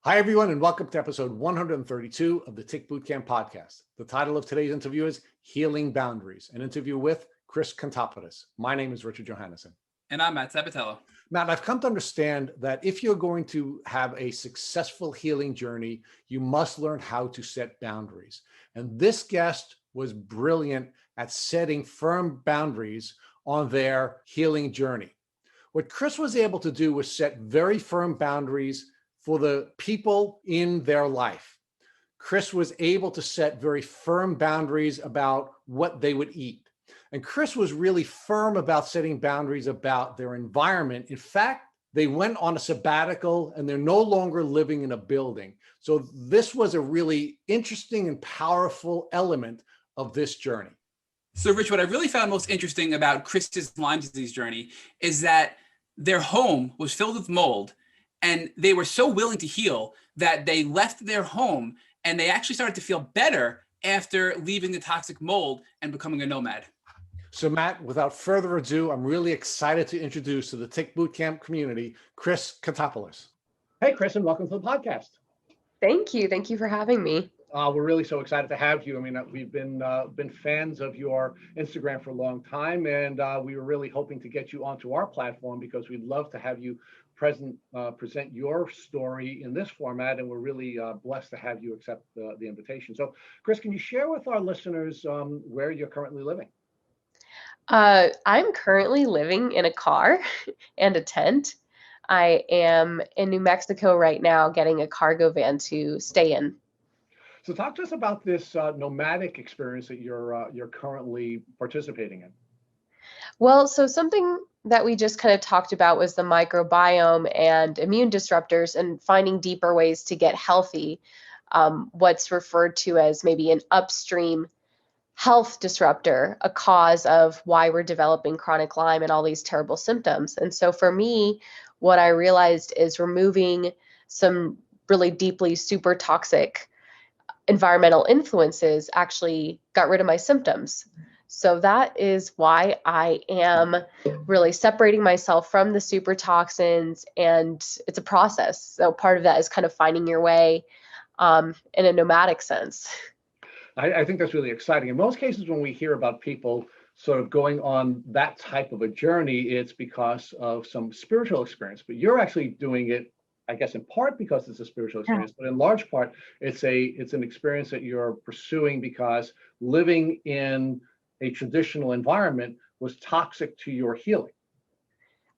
Hi, everyone, and welcome to episode 132 of the Tick Bootcamp podcast. The title of today's interview is Healing Boundaries, an interview with Chris Kontopidis. My name is Richard Johannesson. And I'm Matt Sabatello. Matt, I've come to understand that if you're going to have a successful healing journey, you must learn how to set boundaries. And this guest was brilliant at setting firm boundaries on their healing journey. What Chris was able to do was set very firm boundaries for the people in their life. Chris was able to set very firm boundaries about what they would eat. And Chris was really firm about setting boundaries about their environment. In fact, they went on a sabbatical and they're no longer living in a building. So this was a really interesting and powerful element of this journey. So Rich, what I really found most interesting about Chris's Lyme disease journey is that their home was filled with mold. And they were so willing to heal that they left their home and they actually started to feel better after leaving the toxic mold and becoming a nomad. So Matt, without further ado, I'm really excited to introduce to the Tick Bootcamp community, Chris Kontopidis. Hey, Chris, and welcome to the podcast. Thank you. Thank you for having me. We're really so excited to have you. I mean, we've been fans of your Instagram for a long time, and we were really hoping to get you onto our platform because we'd love to have you present your story in this format, and we're really blessed to have you accept the invitation. So, Chris, can you share with our listeners where you're currently living? I'm currently living in a car and a tent. I am in New Mexico right now, getting a cargo van to stay in. So, talk to us about this nomadic experience that you're currently participating in. Well, so something that we just kind of talked about was the microbiome and immune disruptors and finding deeper ways to get healthy, what's referred to as maybe an upstream health disruptor, a cause of why we're developing chronic Lyme and all these terrible symptoms. And so for me, what I realized is removing some really deeply super toxic environmental influences actually got rid of my symptoms. So that is why I am really separating myself from the super toxins, and it's a process. So part of that is kind of finding your way in a nomadic sense. I think that's really exciting. In most cases, when we hear about people sort of going on that type of a journey, it's because of some spiritual experience, but you're actually doing it, I guess, in part because it's a spiritual experience, but in large part, it's an experience that you're pursuing because living in a traditional environment was toxic to your healing.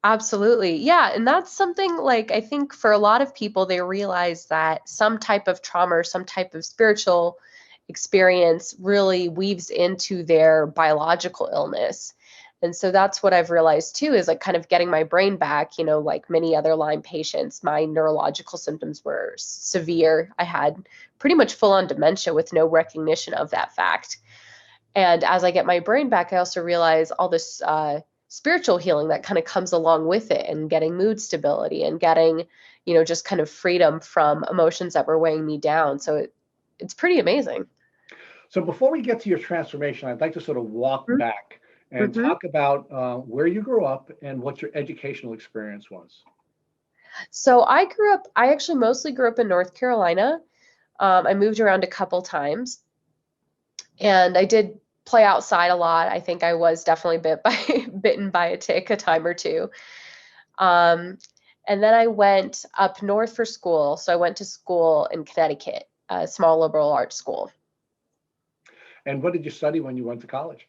Absolutely. Yeah. And that's something like, I think for a lot of people, they realize that some type of trauma or some type of spiritual experience really weaves into their biological illness. And so that's what I've realized too, is like kind of getting my brain back, like many other Lyme patients, my neurological symptoms were severe. I had pretty much full on dementia with no recognition of that fact. And as I get my brain back, I also realize all this spiritual healing that kind of comes along with it, and getting mood stability and getting, just kind of freedom from emotions that were weighing me down. So it's pretty amazing. So before we get to your transformation, I'd like to sort of walk back and talk about where you grew up and what your educational experience was. So I actually mostly grew up in North Carolina. I moved around a couple times. And I did play outside a lot. I think I was definitely bitten by a tick a time or two. And then I went up north for school. So I went to school in Connecticut, a small liberal arts school. And what did you study when you went to college?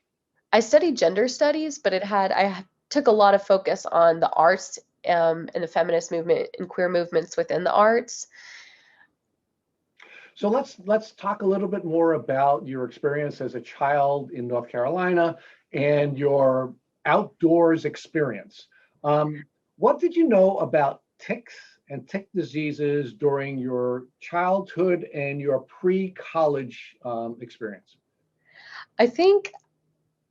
I studied gender studies, but I took a lot of focus on the arts and the feminist movement and queer movements within the arts. So let's talk a little bit more about your experience as a child in North Carolina and your outdoors experience. What did you know about ticks and tick diseases during your childhood and your pre-college experience? I think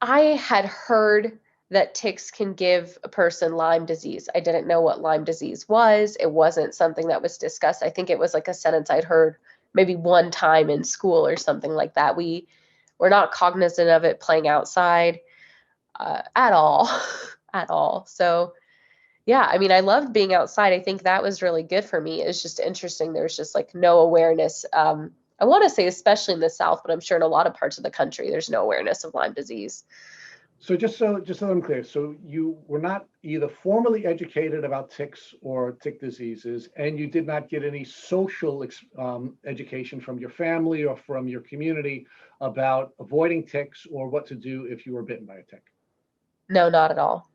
I had heard that ticks can give a person Lyme disease. I didn't know what Lyme disease was. It wasn't something that was discussed. I think it was like a sentence I'd heard maybe one time in school or something like that. We were not cognizant of it playing outside at all, at all. So Yeah, I mean, I loved being outside. I think that was really good for me. It's just interesting. There's just like no awareness. I want to say, especially in the South, but I'm sure in a lot of parts of the country, there's no awareness of Lyme disease. So just so I'm clear, so you were not either formally educated about ticks or tick diseases, and you did not get any social education from your family or from your community about avoiding ticks or what to do if you were bitten by a tick. No, not at all.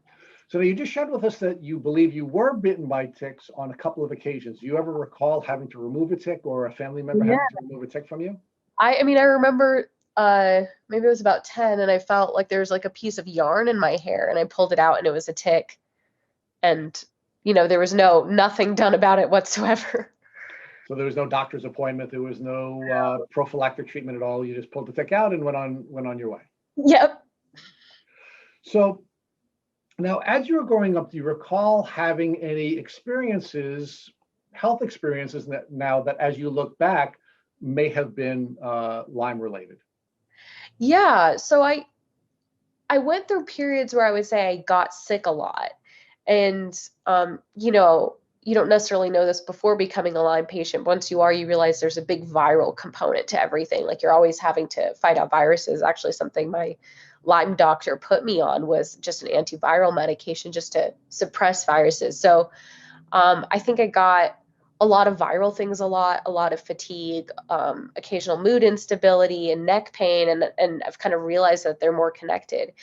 So you just shared with us that you believe you were bitten by ticks on a couple of occasions. Do you ever recall having to remove a tick or a family member Yeah. having to remove a tick from you? I mean, I remember maybe it was about 10 and I felt like there was like a piece of yarn in my hair and I pulled it out and it was a tick. And, there was nothing done about it whatsoever. So there was no doctor's appointment. There was no prophylactic treatment at all. You just pulled the tick out and went on your way. Yep. So now, as you were growing up, do you recall having any experiences, health experiences that as you look back, may have been Lyme related? Yeah. So I went through periods where I would say I got sick a lot. And, you don't necessarily know this before becoming a Lyme patient. Once you are, you realize there's a big viral component to everything. Like you're always having to fight out viruses. Actually, something my Lyme doctor put me on was just an antiviral medication just to suppress viruses. So I think I got a lot of viral things, a lot of fatigue, occasional mood instability and neck pain. And I've kind of realized that they're more connected.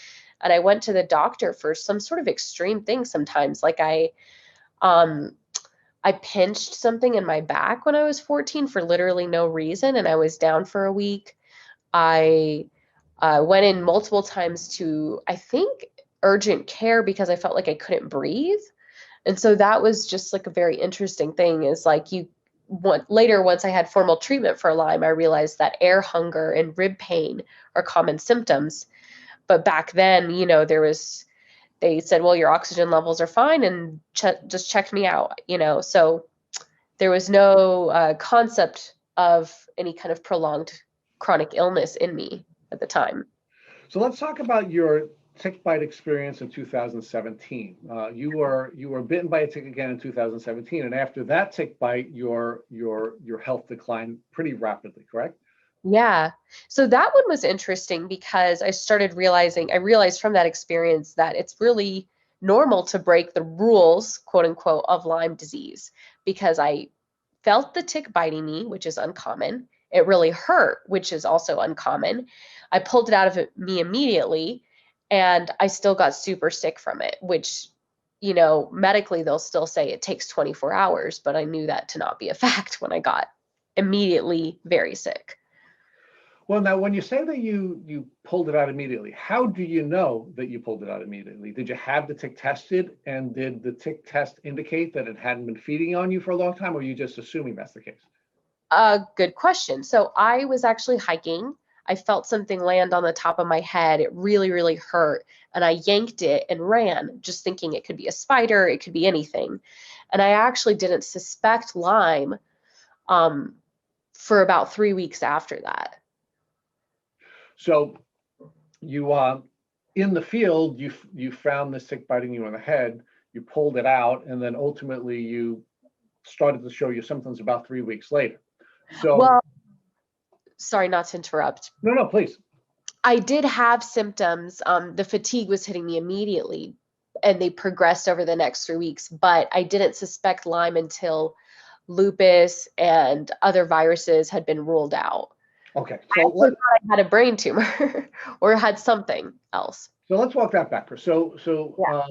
And I went to the doctor for some sort of extreme thing sometimes. Like I pinched something in my back when I was 14 for literally no reason, and I was down for a week. I went in multiple times to, I think, urgent care because I felt like I couldn't breathe. And so that was just like a very interesting thing is like later, once I had formal treatment for Lyme, I realized that air hunger and rib pain are common symptoms. But back then, they said, well, your oxygen levels are fine and just checked me out, So there was no concept of any kind of prolonged chronic illness in me at the time. So let's talk about your tick bite experience in 2017. You were bitten by a tick again in 2017, and after that tick bite, your health declined pretty rapidly, correct? Yeah. So that one was interesting because I realized from that experience that it's really normal to break the rules, quote unquote, of Lyme disease because I felt the tick biting me, which is uncommon. It really hurt, which is also uncommon. I pulled it out of me immediately and I still got super sick from it, which, medically they'll still say it takes 24 hours, but I knew that to not be a fact when I got immediately very sick. Well, now, when you say that you pulled it out immediately, how do you know that you pulled it out immediately? Did you have the tick tested, and did the tick test indicate that it hadn't been feeding on you for a long time, or are you just assuming that's the case? Good question. So I was actually hiking. I felt something land on the top of my head. It really, really hurt. And I yanked it and ran, just thinking it could be a spider, it could be anything. And I actually didn't suspect Lyme for about 3 weeks after that. So you in the field, you found this tick biting you in the head, you pulled it out, and then ultimately you started to show your symptoms about 3 weeks later. So Well, sorry, not to interrupt. no, please. I did have symptoms. The fatigue was hitting me immediately, and they progressed over the next 3 weeks, but I didn't suspect Lyme until lupus and other viruses had been ruled out. Okay, I thought I had a brain tumor or had something else. So let's walk that back. So Yeah.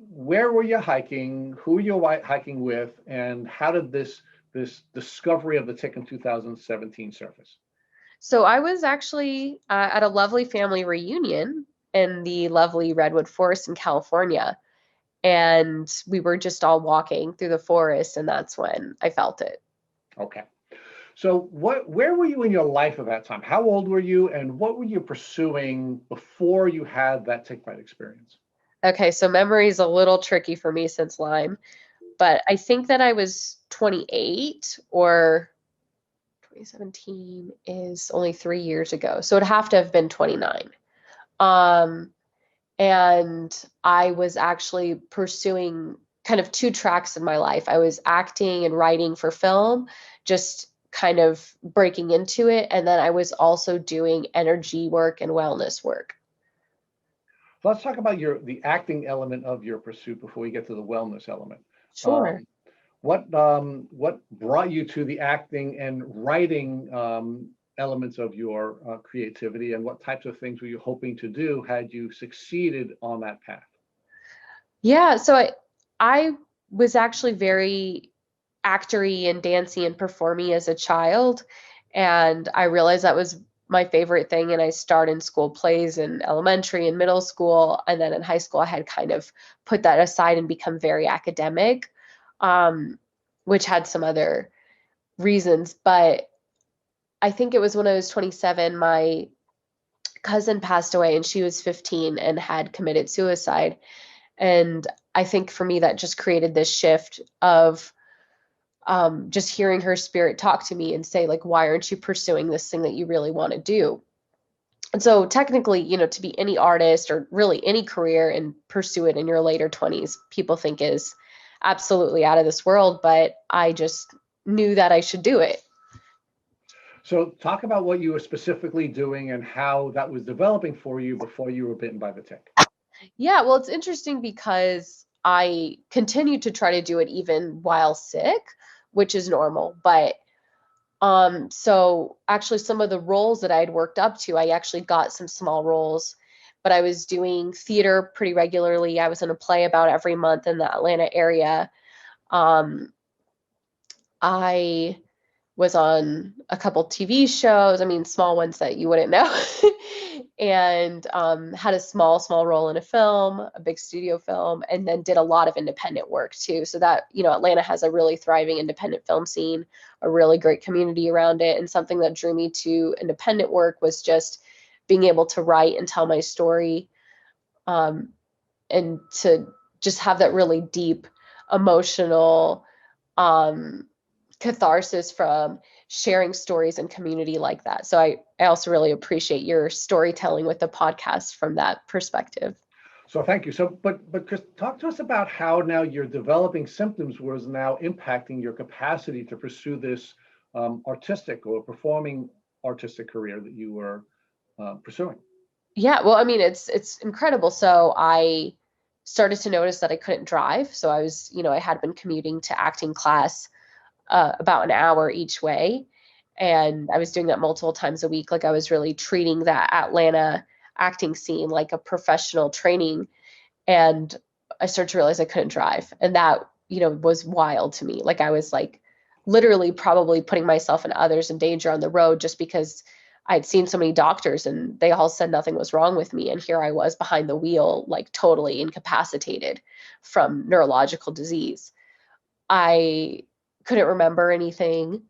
where were you hiking? Who were you hiking with? And how did this discovery of the tick in 2017 surface? So I was actually at a lovely family reunion in the lovely Redwood Forest in California. And we were just all walking through the forest, and that's when I felt it. Okay. So where were you in your life at that time? How old were you, and what were you pursuing before you had that tick bite experience? Okay, so memory is a little tricky for me since Lyme, but I think that I was 28, or 2017 is only 3 years ago. So it'd have to have been 29. And I was actually pursuing kind of two tracks in my life. I was acting and writing for film, just kind of breaking into it. And then I was also doing energy work and wellness work. So let's talk about the acting element of your pursuit before we get to the wellness element. Sure. What brought you to the acting and writing elements of your creativity, and what types of things were you hoping to do had you succeeded on that path? Yeah, so I was actually very actory and dancey and performy as a child, and I realized that was my favorite thing. And I started in school plays in elementary and middle school, and then in high school I had kind of put that aside and become very academic, um, which had some other reasons. But I think it was when I was 27, my cousin passed away, and she was 15 and had committed suicide. And I think for me, that just created this shift of just hearing her spirit talk to me and say, like, why aren't you pursuing this thing that you really want to do? And so technically, to be any artist or really any career and pursue it in your later 20s, people think is absolutely out of this world, but I just knew that I should do it. So talk about what you were specifically doing and how that was developing for you before you were bitten by the tick. Yeah, well, it's interesting because I continued to try to do it even while sick, which is normal. But so actually some of the roles that I had worked up to, I actually got some small roles, but I was doing theater pretty regularly. I was in a play about every month in the Atlanta area. Um, I was on a couple TV shows, I mean, small ones that you wouldn't know, and had a small role in a film, a big studio film, and then did a lot of independent work too. So that, Atlanta has a really thriving independent film scene, a really great community around it. And something that drew me to independent work was just being able to write and tell my story, and to just have that really deep emotional catharsis from sharing stories and community like that. So I also really appreciate your storytelling with the podcast from that perspective. So thank you. So, but Chris, talk to us about how now your developing symptoms was now impacting your capacity to pursue this artistic or performing artistic career that you were pursuing. Yeah, well, I mean, it's incredible. So I started to notice that I couldn't drive. So I had been commuting to acting class about an hour each way. And I was doing that multiple times a week. Like I was really treating that Atlanta acting scene like a professional training. And I started to realize I couldn't drive. And that, was wild to me. Like I was like literally probably putting myself and others in danger on the road just because I'd seen so many doctors and they all said nothing was wrong with me. And here I was behind the wheel, like totally incapacitated from neurological disease. I couldn't remember anything.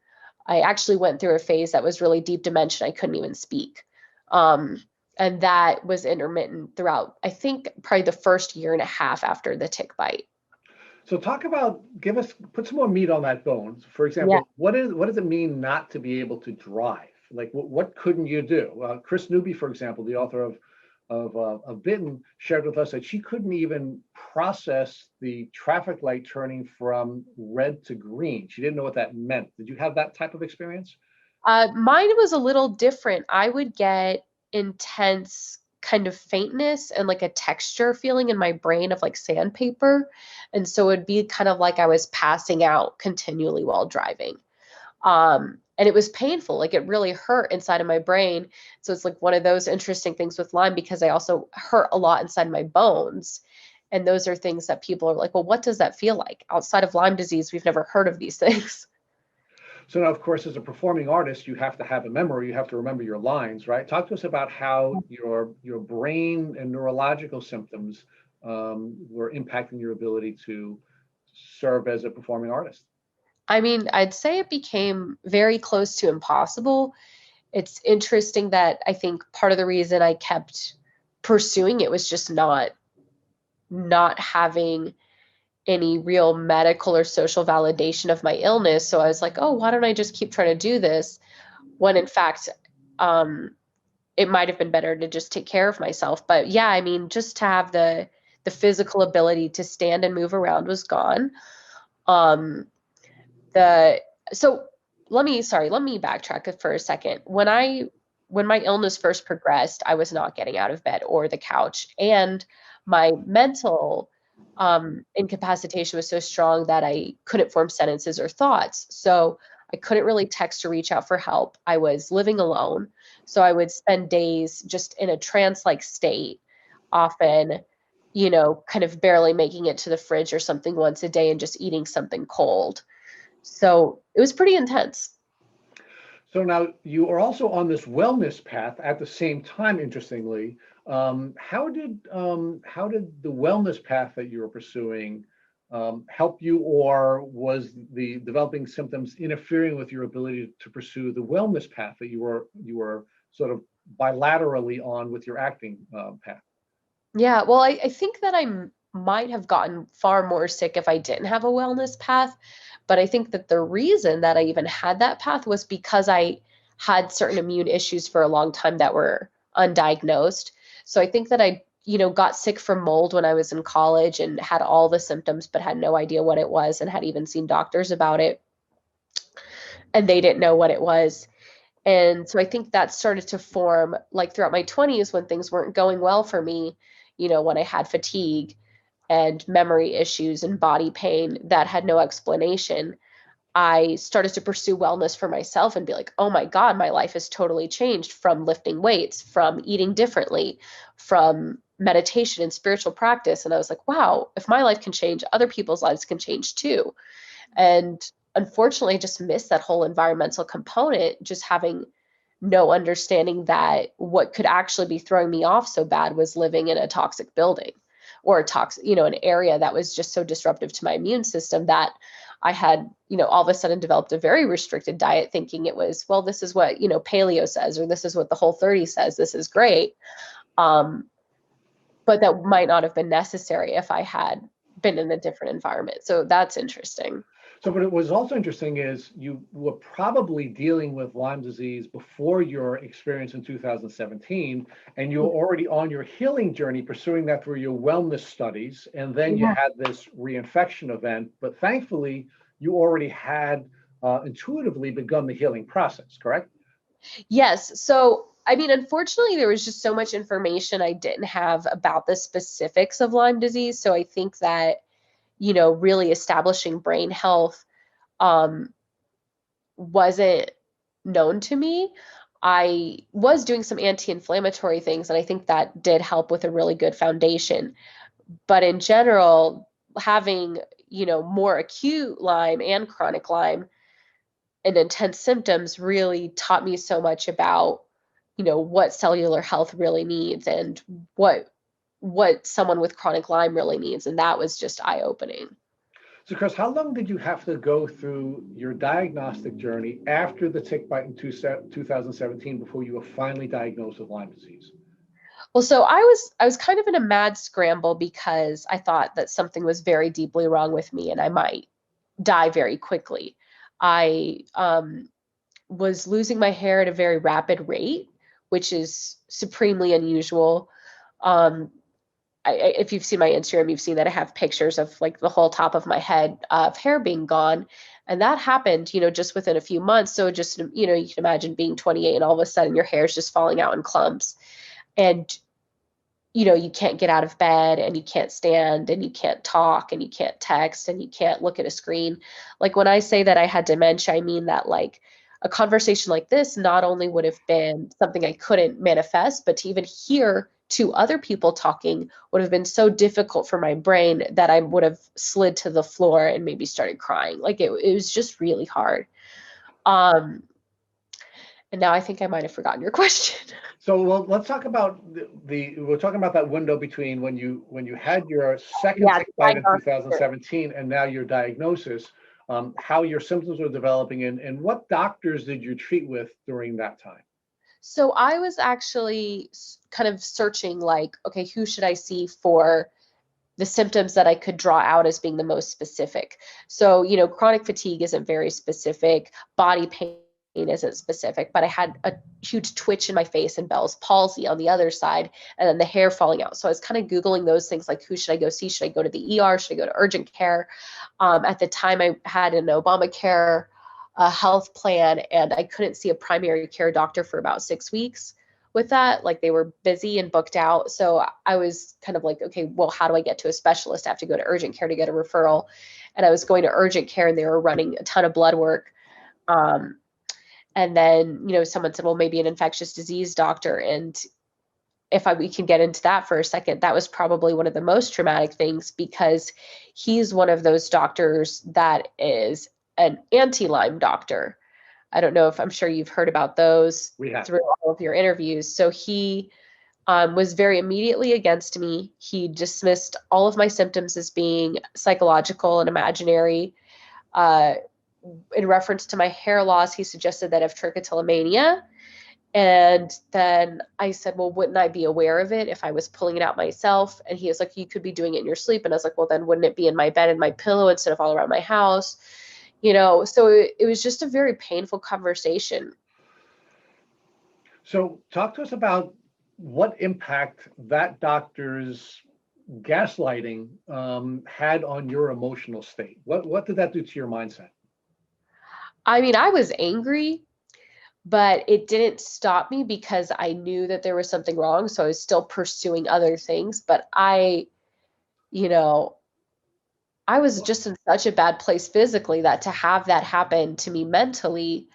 I actually went through a phase that was really deep dementia. I couldn't even speak. And that was intermittent throughout, I think, probably the first year and a half after the tick bite. So talk about, put some more meat on that bone. For example, Yeah. what does it mean not to be able to drive? Like what couldn't you do? Chris Newby, for example, the author of Bitten, shared with us that she couldn't even process the traffic light turning from red to green. She didn't know what that meant. Did you have that type of experience? Mine was a little different. I would get intense kind of faintness and like a texture feeling in my brain of like sandpaper. And so it'd be kind of like I was passing out continually while driving. And it was painful, like it really hurt inside of my brain. So it's like one of those interesting things with Lyme because I also hurt a lot inside my bones. And those are things that people are like, well, what does that feel like? Outside of Lyme disease, we've never heard of these things. So now, of course, as a performing artist, you have to have a memory. You have to remember your lines, right? Talk to us about how your brain and neurological symptoms were impacting your ability to serve as a performing artist. I mean, I'd say it became very close to impossible. It's interesting that I think part of the reason I kept pursuing it was just not having any real medical or social validation of my illness. So I was like, oh, why don't I just keep trying to do this? When in fact, it might have been better to just take care of myself. But yeah, I mean, just to have the The physical ability to stand and move around was gone. Um, so let me backtrack for a second. When my illness first progressed, I was not getting out of bed or the couch, and my mental incapacitation was so strong that I couldn't form sentences or thoughts. So I couldn't really text or reach out for help. I was living alone, so I would spend days just in a trance-like state, often, kind of barely making it to the fridge or something once a day and just eating something cold. So it was pretty intense. So now you are also on this wellness path at the same time, interestingly. How did the wellness path that you were pursuing help you, or was the developing symptoms interfering with your ability to pursue the wellness path that you were sort of bilaterally on with your acting path? Yeah, well, I think that might have gotten far more sick if I didn't have a wellness path. But I think that the reason that I even had that path was because I had certain immune issues for a long time that were undiagnosed. So I think that I, got sick from mold when I was in college and had all the symptoms, but had no idea what it was and had even seen doctors about it. And they didn't know what it was. And so I think that started to form like throughout my 20s when things weren't going well for me, when I had fatigue and memory issues and body pain that had no explanation. I started to pursue wellness for myself and be like, oh my God, my life has totally changed from lifting weights, from eating differently, from meditation and spiritual practice. And I was like, wow, if my life can change, other people's lives can change too. And unfortunately, I just missed that whole environmental component, just having no understanding that what could actually be throwing me off so bad was living in a toxic building or an area that was just so disruptive to my immune system that I had, all of a sudden developed a very restricted diet, thinking it was, well, this is what, paleo says, or this is what the Whole30 says, this is great. But that might not have been necessary if I had been in a different environment. So that's interesting. So, but it was also interesting is you were probably dealing with Lyme disease before your experience in 2017, and you were already on your healing journey, pursuing that through your wellness studies, and then you Yeah. had this reinfection event. But thankfully, you already had intuitively begun the healing process, correct? Yes. So, I mean, unfortunately, there was just so much information I didn't have about the specifics of Lyme disease. So I think that, really establishing brain health um, wasn't known to me. I was doing some anti-inflammatory things, and I think that did help with a really good foundation. But in general, having, more acute Lyme and chronic Lyme and intense symptoms really taught me so much about, what cellular health really needs and what someone with chronic Lyme really needs. And that was just eye-opening. So, Chris, how long did you have to go through your diagnostic journey after the tick bite in 2017 before you were finally diagnosed with Lyme disease? Well, so I was kind of in a mad scramble because I thought that something was very deeply wrong with me and I might die very quickly. I was losing my hair at a very rapid rate, which is supremely unusual. Um, if you've seen my Instagram, you've seen that I have pictures of like the whole top of my head of hair being gone. And that happened, just within a few months. So just, you can imagine being 28 and all of a sudden your hair is just falling out in clumps. And, you can't get out of bed and you can't stand and you can't talk and you can't text and you can't look at a screen. Like when I say that I had dementia, I mean that like a conversation like this not only would have been something I couldn't manifest, but to even hear two other people talking would have been so difficult for my brain that I would have slid to the floor and maybe started crying. Like it was just really hard. And now I think I might have forgotten your question. So, well, let's talk about we're talking about that window between when you had your second Yeah, tick bite in diagnosis. 2017 and now your diagnosis, how your symptoms were developing, and what doctors did you treat with during that time? So I was actually kind of searching like, okay, who should I see for the symptoms that I could draw out as being the most specific? So, chronic fatigue isn't very specific. Body pain isn't specific, but I had a huge twitch in my face and Bell's palsy on the other side, and then the hair falling out. So I was kind of Googling those things, like, who should I go see? Should I go to the ER? Should I go to urgent care? At the time, I had an Obamacare health plan, and I couldn't see a primary care doctor for about 6 weeks with that. Like, they were busy and booked out. So I was kind of like, okay, well, how do I get to a specialist? I have to go to urgent care to get a referral. And I was going to urgent care, and they were running a ton of blood work. And then, someone said, well, maybe an infectious disease doctor. And if we can get into that for a second, that was probably one of the most traumatic things, because he's one of those doctors that is an anti-Lyme doctor. I don't know if I'm sure you've heard about those through all of your interviews. So he was very immediately against me. He dismissed all of my symptoms as being psychological and imaginary. In reference to my hair loss, he suggested that I have trichotillomania. And then I said, well, wouldn't I be aware of it if I was pulling it out myself? And he was like, you could be doing it in your sleep. And I was like, well, then wouldn't it be in my bed and my pillow instead of all around my house? So it was just a very painful conversation. So talk to us about what impact that doctor's gaslighting had on your emotional state. What did that do to your mindset? I mean, I was angry, but it didn't stop me, because I knew that there was something wrong. So I was still pursuing other things. But I was just in such a bad place physically, that to have that happen to me mentally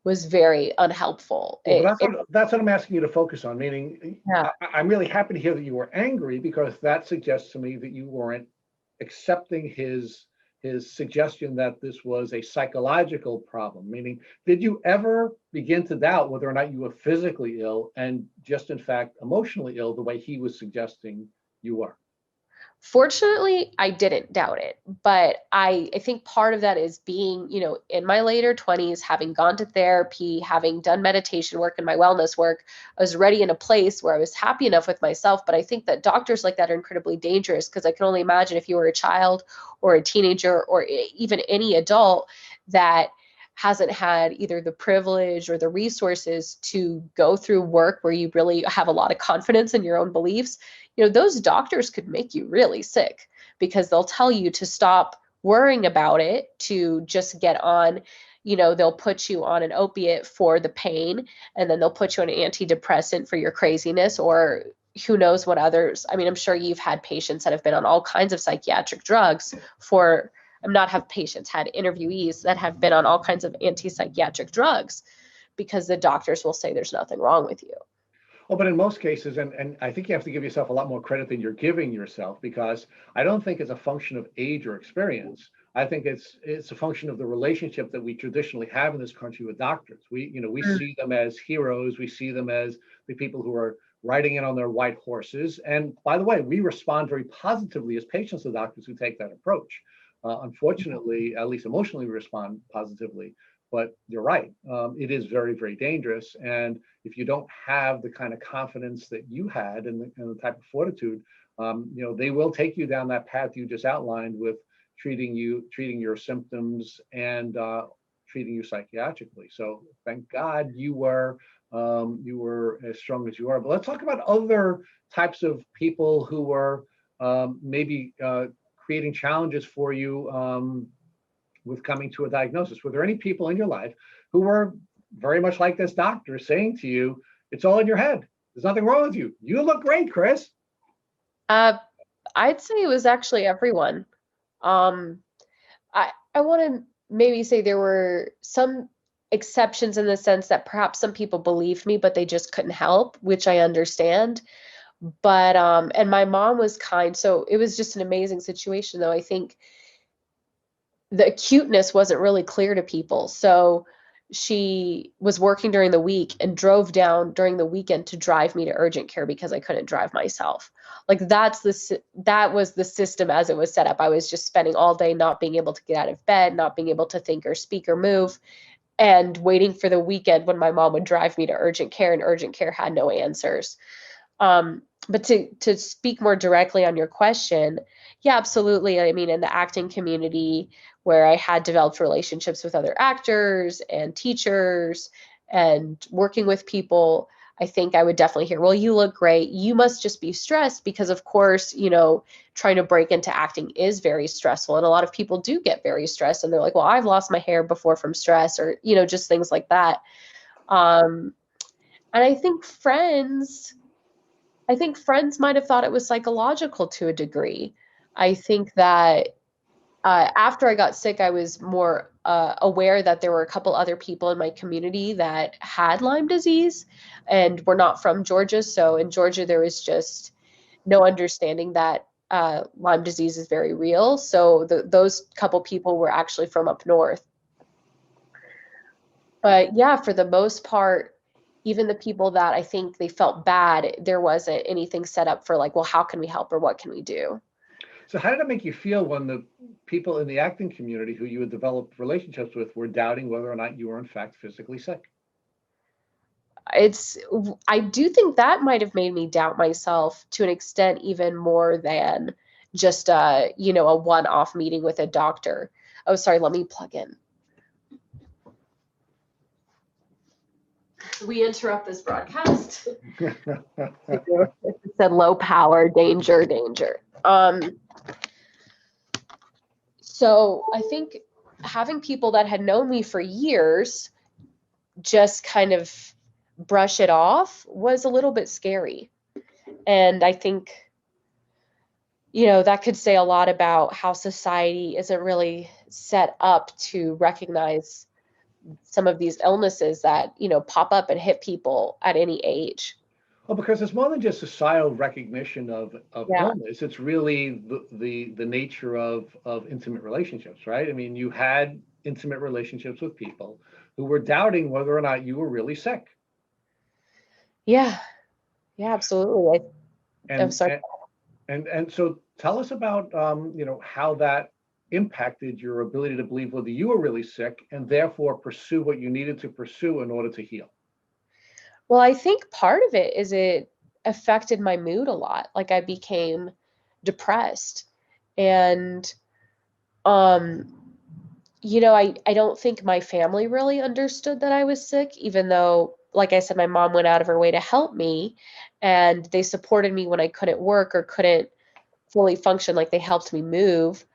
was very unhelpful. Well, that's what I'm asking you to focus on, meaning Yeah. I'm really happy to hear that you were angry, because that suggests to me that you weren't accepting his suggestion that this was a psychological problem. Meaning, did you ever begin to doubt whether or not you were physically ill and just in fact emotionally ill, the way he was suggesting you were? Fortunately, I didn't doubt it, but I think part of that is being, in my later 20s, having gone to therapy, having done meditation work and my wellness work. I was already in a place where I was happy enough with myself. But I think that doctors like that are incredibly dangerous, because I can only imagine if you were a child or a teenager or even any adult that hasn't had either the privilege or the resources to go through work where you really have a lot of confidence in your own beliefs. Those doctors could make you really sick, because they'll tell you to stop worrying about it, to just get on, they'll put you on an opiate for the pain, and then they'll put you on an antidepressant for your craziness, or who knows what others. I mean, I'm sure you've had patients that have been on all kinds of psychiatric drugs had interviewees that have been on all kinds of anti-psychiatric drugs, because the doctors will say there's nothing wrong with you. Oh, but in most cases, and I think you have to give yourself a lot more credit than you're giving yourself, because I don't think it's a function of age or experience. I think it's a function of the relationship that we traditionally have in this country with doctors. We see them as heroes. We see them as the people who are riding in on their white horses. And by the way, we respond very positively as patients to doctors who take that approach. Unfortunately, at least emotionally, we respond positively. But you're right. It is very, very dangerous. And if you don't have the kind of confidence that you had and the type of fortitude, they will take you down that path you just outlined, with treating your symptoms and treating you psychiatrically. So thank God you were as strong as you are. But let's talk about other types of people who were maybe creating challenges for you with coming to a diagnosis. Were there any people in your life who were very much like this doctor, saying to you, it's all in your head, there's nothing wrong with you, you look great, Chris? I'd say it was actually everyone. I want to maybe say there were some exceptions, in the sense that perhaps some people believed me, but they just couldn't help, which I understand. But and my mom was kind, so it was just an amazing situation, though. I think the acuteness wasn't really clear to people. So she was working during the week and drove down during the weekend to drive me to urgent care, because I couldn't drive myself. Like, that was the system as it was set up. I was just spending all day not being able to get out of bed, not being able to think or speak or move, and waiting for the weekend when my mom would drive me to urgent care, and urgent care had no answers. But to speak more directly on your question, yeah, absolutely. I mean, in the acting community, where I had developed relationships with other actors and teachers and working with people, I think I would definitely hear, well, you look great. You must just be stressed because, of course, trying to break into acting is very stressful. And a lot of people do get very stressed and they're like, well, I've lost my hair before from stress, or, just things like that. And I think friends might have thought it was psychological to a degree. I think that after I got sick, I was more aware that there were a couple other people in my community that had Lyme disease and were not from Georgia. So in Georgia, there was just no understanding that Lyme disease is very real. So those couple people were actually from up north. But yeah, for the most part, even the people that I think they felt bad, there wasn't anything set up for like, well, how can we help or what can we do? So how did it make you feel when the people in the acting community who you had developed relationships with were doubting whether or not you were in fact physically sick? I do think that might have made me doubt myself to an extent, even more than just a one-off meeting with a doctor. Oh, sorry, let me plug in. We interrupt this broadcast. It said low power, danger. So I think having people that had known me for years just kind of brush it off was a little bit scary. And I think, that could say a lot about how society isn't really set up to recognize some of these illnesses that, pop up and hit people at any age. Well, because it's more than just societal recognition of Yeah. illness. It's really the nature of intimate relationships, right? I mean, you had intimate relationships with people who were doubting whether or not you were really sick. Yeah, absolutely. I'm sorry. And so tell us about how that impacted your ability to believe whether you were really sick and therefore pursue what you needed to pursue in order to heal. Well, I think part of it is it affected my mood a lot. Like I became depressed. And I don't think my family really understood that I was sick, even though, like I said, my mom went out of her way to help me and they supported me when I couldn't work or couldn't fully function. Like they helped me move,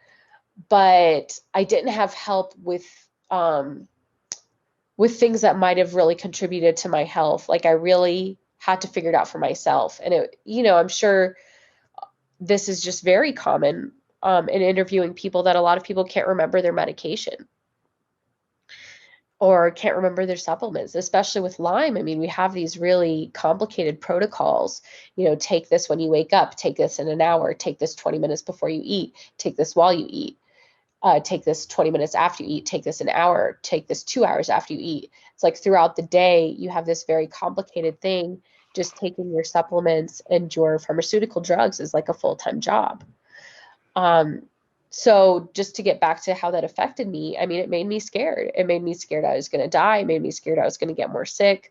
but I didn't have help with things that might have really contributed to my health. Like I really had to figure it out for myself. And I'm sure this is just very common in interviewing people, that a lot of people can't remember their medication or can't remember their supplements, especially with Lyme. I mean, we have these really complicated protocols, take this when you wake up, take this in an hour, take this 20 minutes before you eat, take this while you eat, take this 20 minutes after you eat, take this an hour, take this 2 hours after you eat. It's like throughout the day, you have this very complicated thing. Just taking your supplements and your pharmaceutical drugs is like a full-time job. So just to get back to how that affected me, I mean, it made me scared. It made me scared I was going to die. It made me scared I was going to get more sick.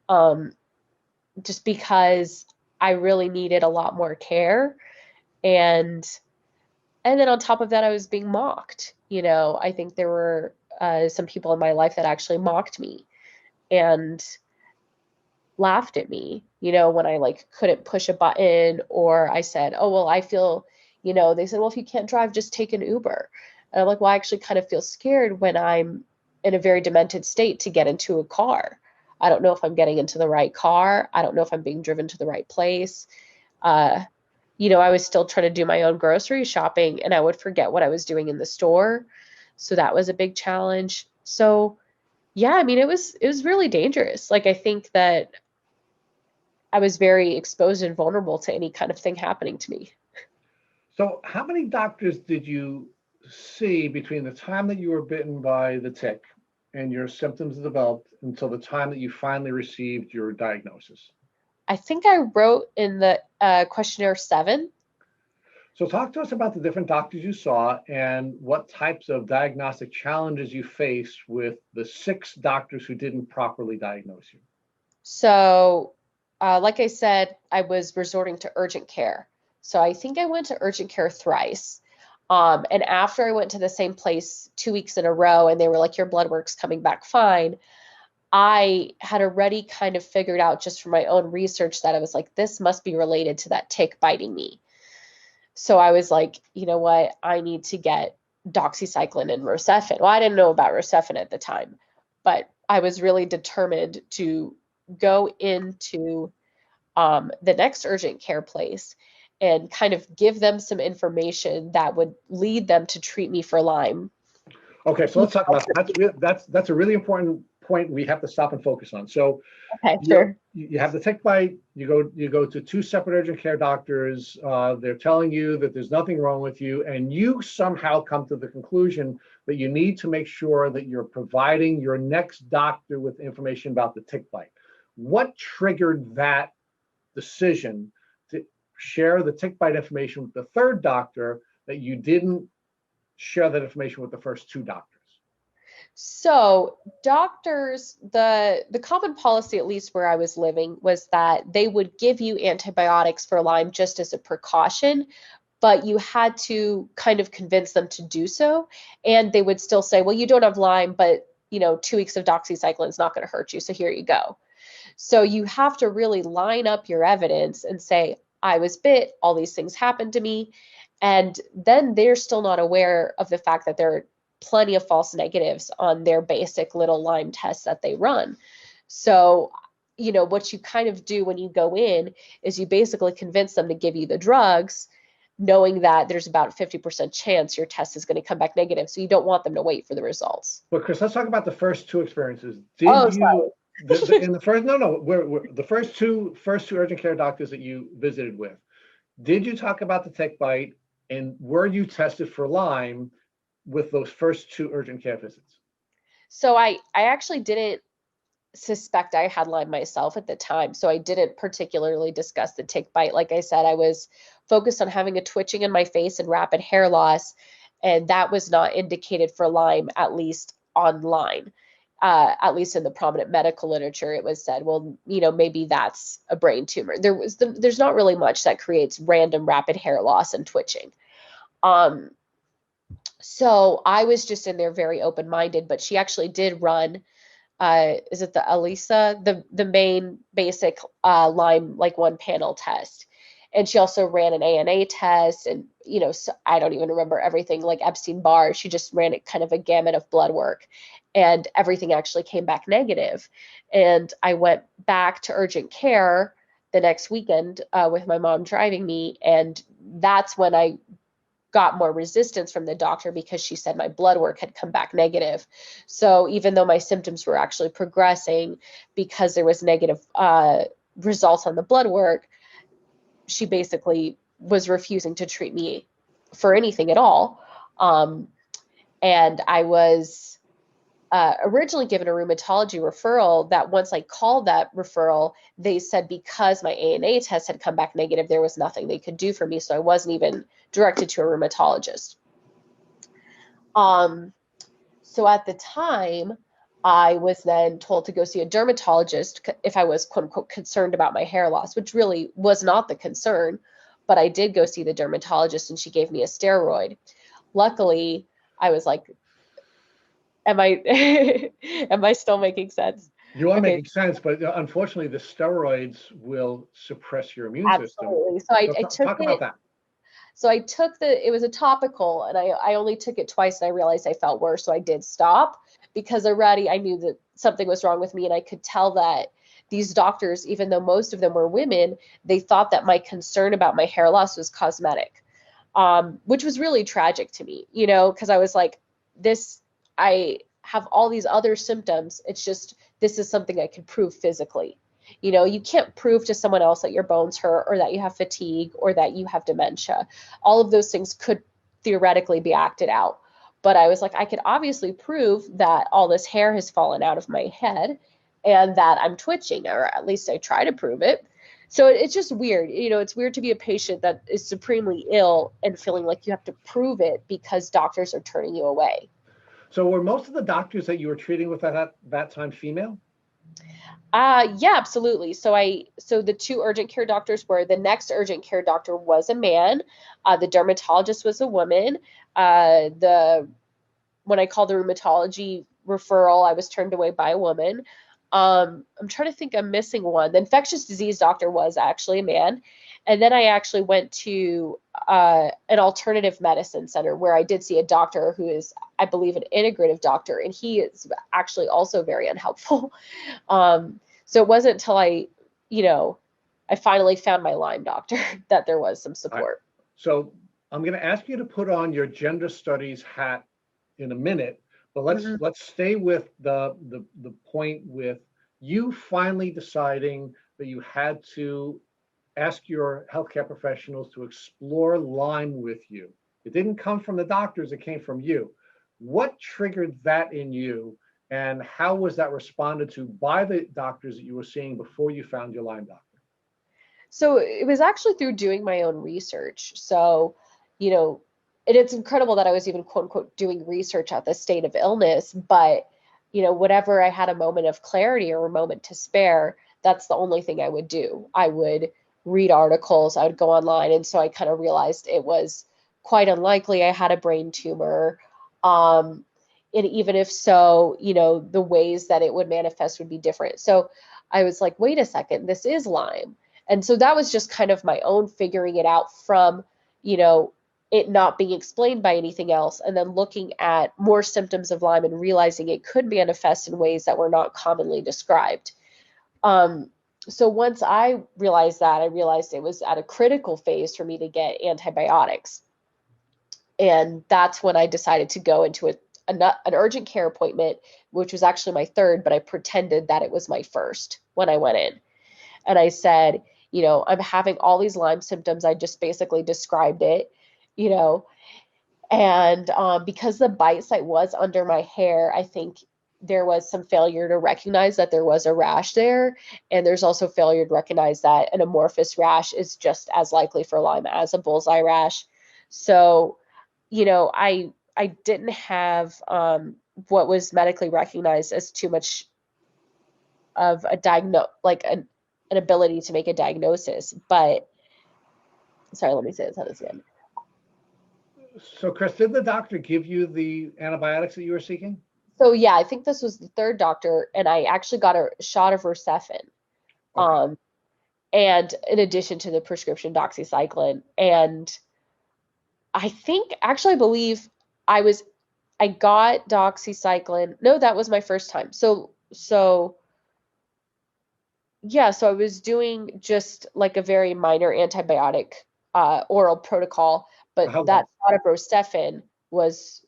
Just because I really needed a lot more care. And then on top of that, I was being mocked. I think there were some people in my life that actually mocked me and laughed at me, when I couldn't push a button, or I said, oh, well, I feel, they said, well, if you can't drive, just take an Uber. And I'm like, well, I actually kind of feel scared when I'm in a very demented state to get into a car. I don't know if I'm getting into the right car. I don't know if I'm being driven to the right place. I was still trying to do my own grocery shopping and I would forget what I was doing in the store. So that was a big challenge. So yeah, I mean, it was really dangerous. Like, I think that I was very exposed and vulnerable to any kind of thing happening to me. So how many doctors did you see between the time that you were bitten by the tick and your symptoms developed until the time that you finally received your diagnosis? I think I wrote in the questionnaire 7. So talk to us about the different doctors you saw and what types of diagnostic challenges you faced with the 6 doctors who didn't properly diagnose you. So, like I said, I was resorting to urgent care. So I think I went to urgent care thrice. And after I went to the same place 2 weeks in a row and they were like, your blood work's coming back fine, I had already kind of figured out just from my own research that I was like, this must be related to that tick biting me. So I was like, you know what? I need to get doxycycline and Rocephin. Well, I didn't know about Rocephin at the time, but I was really determined to go into the next urgent care place and kind of give them some information that would lead them to treat me for Lyme. Okay, so let's talk about that. That's a really important point we have to stop and focus on. So Okay, sure. you have the tick bite, you go to two separate urgent care doctors, they're telling you that there's nothing wrong with you, and you somehow come to the conclusion that you need to make sure that you're providing your next doctor with information about the tick bite. What triggered that decision to share the tick bite information with the third doctor that you didn't share that information with the first two doctors? So doctors, the common policy, at least where I was living, was that they would give you antibiotics for Lyme just as a precaution, but you had to kind of convince them to do so. And they would still say, well, you don't have Lyme, but 2 weeks of doxycycline is not going to hurt you. So here you go. So you have to really line up your evidence and say, I was bit, all these things happened to me. And then they're still not aware of the fact that there are plenty of false negatives on their basic little Lyme tests that they run. So, what you kind of do when you go in is you basically convince them to give you the drugs, knowing that there's about a 50% chance your test is going to come back negative. So you don't want them to wait for the results. But Chris, let's talk about the first two experiences. Sorry. In the first, the first two urgent care doctors that you visited with, did you talk about the tick bite, and were you tested for Lyme with those first two urgent care visits? So I actually didn't suspect I had Lyme myself at the time. So I didn't particularly discuss the tick bite. Like I said, I was focused on having a twitching in my face and rapid hair loss. And that was not indicated for Lyme, at least online. At least in the prominent medical literature, it was said, well, maybe that's a brain tumor. There's not really much that creates random rapid hair loss and twitching. So I was just in there very open-minded, but she actually did run, is it the ELISA, the main basic Lyme, like one panel test. And she also ran an ANA test, and, so I don't even remember everything, like Epstein-Barr. She just ran it kind of a gamut of blood work, and everything actually came back negative. And I went back to urgent care the next weekend with my mom driving me, and that's when I got more resistance from the doctor, because she said my blood work had come back negative. So even though my symptoms were actually progressing, because there was negative results on the blood work, she basically was refusing to treat me for anything at all. And I was originally given a rheumatology referral that once I called that referral, they said because my ANA test had come back negative, there was nothing they could do for me. So I wasn't even directed to a rheumatologist. So at the time, I was then told to go see a dermatologist if I was, quote unquote, concerned about my hair loss, which really was not the concern. But I did go see the dermatologist, and she gave me a steroid. Luckily, I was like, am I still making sense? You are making sense, but unfortunately, the steroids will suppress your immune Absolutely. system. So I took talk about that. So I took it was a topical, and I only took it twice, and I realized I felt worse. So I did stop, because already I knew that something was wrong with me. And I could tell that these doctors, even though most of them were women, they thought that my concern about my hair loss was cosmetic, which was really tragic to me, because I was like, I have all these other symptoms. It's just, this is something I could prove physically. You can't prove to someone else that your bones hurt, or that you have fatigue, or that you have dementia. All of those things could theoretically be acted out. But I was like, I could obviously prove that all this hair has fallen out of my head, and that I'm twitching, or at least I try to prove it. So it's just weird. It's weird to be a patient that is supremely ill and feeling like you have to prove it because doctors are turning you away. So were most of the doctors that you were treating with at that time female? Yeah, absolutely. So the two urgent care doctors were, the next urgent care doctor was a man, the dermatologist was a woman, the when I called the rheumatology referral, I was turned away by a woman. I'm trying to think, I'm missing one. The infectious disease doctor was actually a man. And then I actually went to an alternative medicine center where I did see a doctor who is, I believe, an integrative doctor, and he is actually also very unhelpful. So it wasn't until you know, I finally found my Lyme doctor that there was some All right. support. So I'm going to ask you to put on your gender studies hat in a minute, but Mhm. let's stay with the point with you finally deciding that you had to ask your healthcare professionals to explore Lyme with you. It didn't come from the doctors, it came from you. What triggered that in you, and how was that responded to by the doctors that you were seeing before you found your Lyme doctor? So it was actually through doing my own research. So, you know, and it's incredible that I was even quote unquote doing research at the state of illness, but whatever I had a moment of clarity or a moment to spare, that's the only thing I would do. I would read articles, I would go online. And so I kind of realized it was quite unlikely I had a brain tumor. Um, and even if so, the ways that it would manifest would be different. So I was like, wait a second, this is Lyme. And so that was just kind of my own figuring it out from, you know, it not being explained by anything else, and then looking at more symptoms of Lyme and realizing it could manifest in ways that were not commonly described. Um, so once I realized that, I realized it was at a critical phase for me to get antibiotics. And that's when I decided to go into an urgent care appointment, which was actually my third, but I pretended that it was my first when I went in. And I said, I'm having all these Lyme symptoms. I just basically described it, you know, and because the bite site was under my hair, I think there was some failure to recognize that there was a rash there. And there's also failure to recognize that an amorphous rash is just as likely for Lyme as a bullseye rash. So, I didn't have what was medically recognized as too much of a like an ability to make a diagnosis. But sorry, let me say this again. So, Chris, did the doctor give you the antibiotics that you were seeking? So yeah, I think this was the third doctor, and I actually got a shot of Herceptin, Okay. um, and in addition to the prescription doxycycline. And I think, actually, I believe I was, I got doxycycline. No, that was my first time. So yeah, so I was doing just like a very minor antibiotic oral protocol, For but how that long? shot of Herceptin was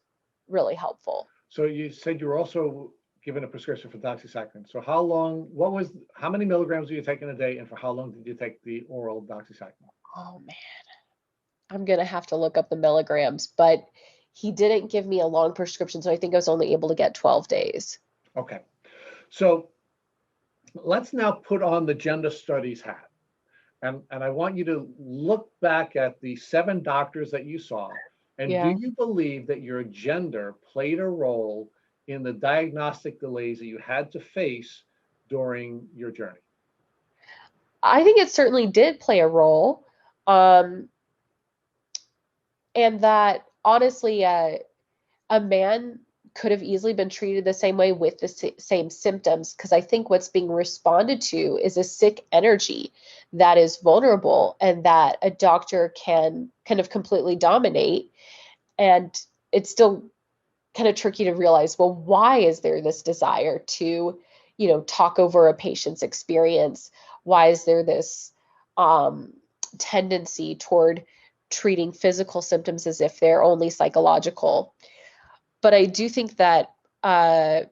really helpful. So you said you were also given a prescription for doxycycline. So how long, how many milligrams were you taking a day, and for how long did you take the oral doxycycline? Oh man, I'm gonna have to look up the milligrams, but he didn't give me a long prescription, so I think I was only able to get 12 days. Okay. So let's now put on the gender studies hat. And I want you to look back at the 7 doctors that you saw. And do Yeah. you believe that your gender played a role in the diagnostic delays that you had to face during your journey? I think it certainly did play a role. Um, and that honestly, a man could have easily been treated the same way with the same symptoms, because I think what's being responded to is a sick energy that is vulnerable and that a doctor can kind of completely dominate. And it's still kind of tricky to realize, well, why is there this desire to, talk over a patient's experience? Why is there this um, tendency toward treating physical symptoms as if they're only psychological? But I do think that uh,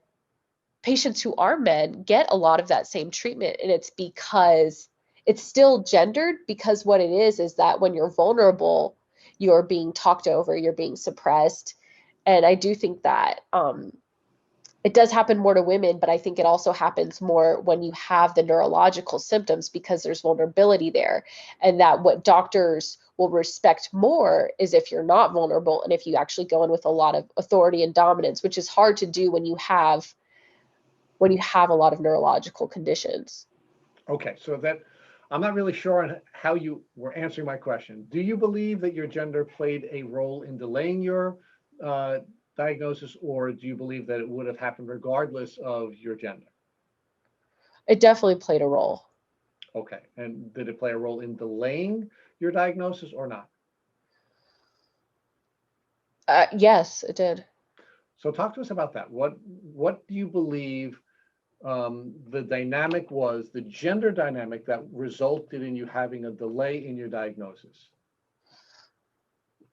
patients who are men get a lot of that same treatment, and it's because it's still gendered, because what it is that when you're vulnerable, you're being talked over, you're being suppressed. And I do think that it does happen more to women, but I think it also happens more when you have the neurological symptoms, because there's vulnerability there. And that what doctors will respect more is if you're not vulnerable, and if you actually go in with a lot of authority and dominance, which is hard to do when you have when you have a lot of neurological conditions. Okay, so that I'm not really sure on how you were answering my question. Do you believe that your gender played a role in delaying your diagnosis, or do you believe that it would have happened regardless of your gender? It definitely played a role. Okay, and did it play a role in delaying your diagnosis or not? Yes, it did. So talk to us about that. What do you believe the dynamic was, the gender dynamic that resulted in you having a delay in your diagnosis?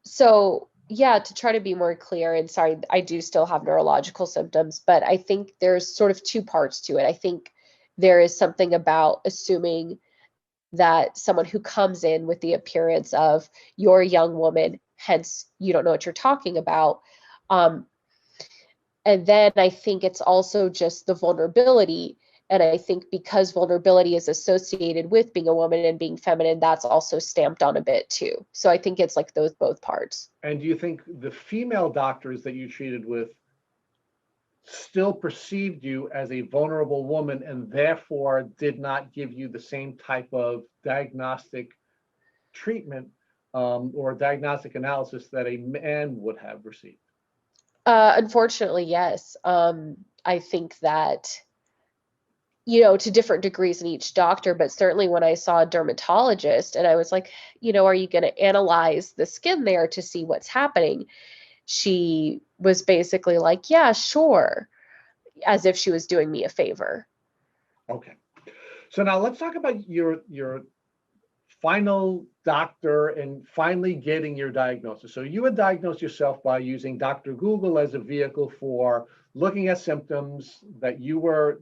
So, yeah, to try to be more clear, and sorry, I do still have neurological symptoms, but I think there's sort of two parts to it. I think there is something about assuming that someone who comes in with the appearance of you're a young woman, hence you don't know what you're talking about. Um, and then I think it's also just the vulnerability. And I think because vulnerability is associated with being a woman and being feminine, that's also stamped on a bit too. So I think it's like those both parts. And do you think the female doctors that you treated with still perceived you as a vulnerable woman and therefore did not give you the same type of diagnostic treatment or diagnostic analysis that a man would have received? Unfortunately, yes. I think that, to different degrees in each doctor, but certainly when I saw a dermatologist and I was like, are you going to analyze the skin there to see what's happening? She was basically like, yeah, sure, as if she was doing me a favor. Okay. So now let's talk about your final doctor and finally getting your diagnosis. So you had diagnosed yourself by using Dr. Google as a vehicle for looking at symptoms that you were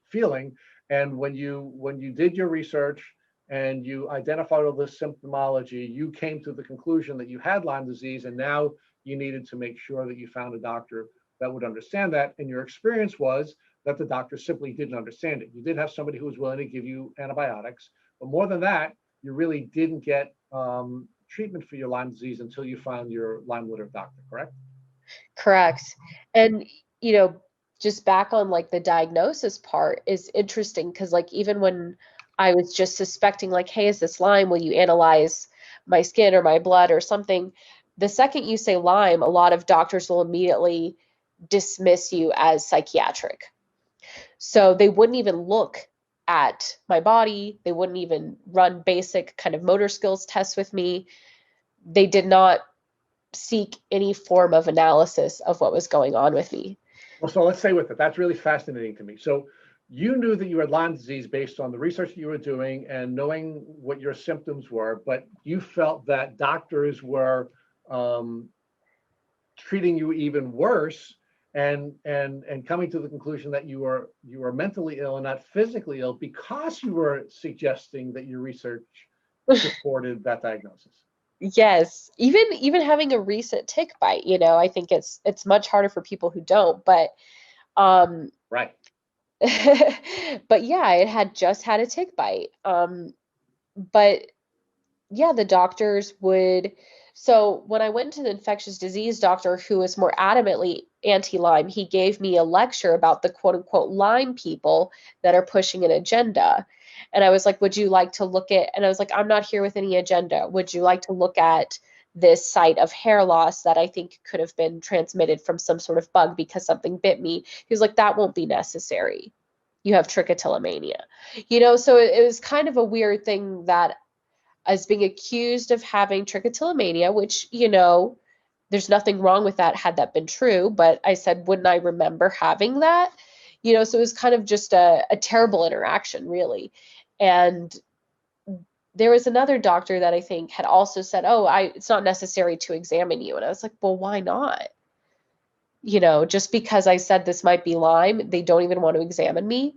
feeling, and when you did your research and you identified all this symptomology, you came to the conclusion that you had Lyme disease, and now you needed to make sure that you found a doctor that would understand that. And your experience was that the doctor simply didn't understand it. You did have somebody who was willing to give you antibiotics, but more than that, you really didn't get treatment for your Lyme disease until you found your Lyme litter doctor, correct? Correct. And, just back on like the diagnosis part is interesting because like even when I was just suspecting like, hey, is this Lyme? Will you analyze my skin or my blood or something? The second you say Lyme, a lot of doctors will immediately dismiss you as psychiatric. So they wouldn't even look at my body. They wouldn't even run basic kind of motor skills tests with me. They did not seek any form of analysis of what was going on with me. Well, so let's stay with it. That's really fascinating to me. So you knew that you had Lyme disease based on the research that you were doing and knowing what your symptoms were, but you felt that doctors were treating you even worse and coming to the conclusion that you were mentally ill and not physically ill because you were suggesting that your research supported that diagnosis. Yes, even having a recent tick bite, I think it's much harder for people who don't, but Right. but yeah, it had just had a tick bite. But yeah, the doctors would. So when I went to the infectious disease doctor who was more adamantly anti-Lyme, he gave me a lecture about the quote unquote Lyme people that are pushing an agenda. And I was like, would you like to look at, and I was like, I'm not here with any agenda. Would you like to look at this site of hair loss that I think could have been transmitted from some sort of bug because something bit me? He was like, that won't be necessary. You have trichotillomania. So it was kind of a weird thing that as being accused of having trichotillomania, which, there's nothing wrong with that had that been true. But I said, wouldn't I remember having that? So it was kind of just a terrible interaction, really. And there was another doctor that I think had also said, oh, it's not necessary to examine you. And I was like, well, why not? Just because I said this might be Lyme, they don't even want to examine me.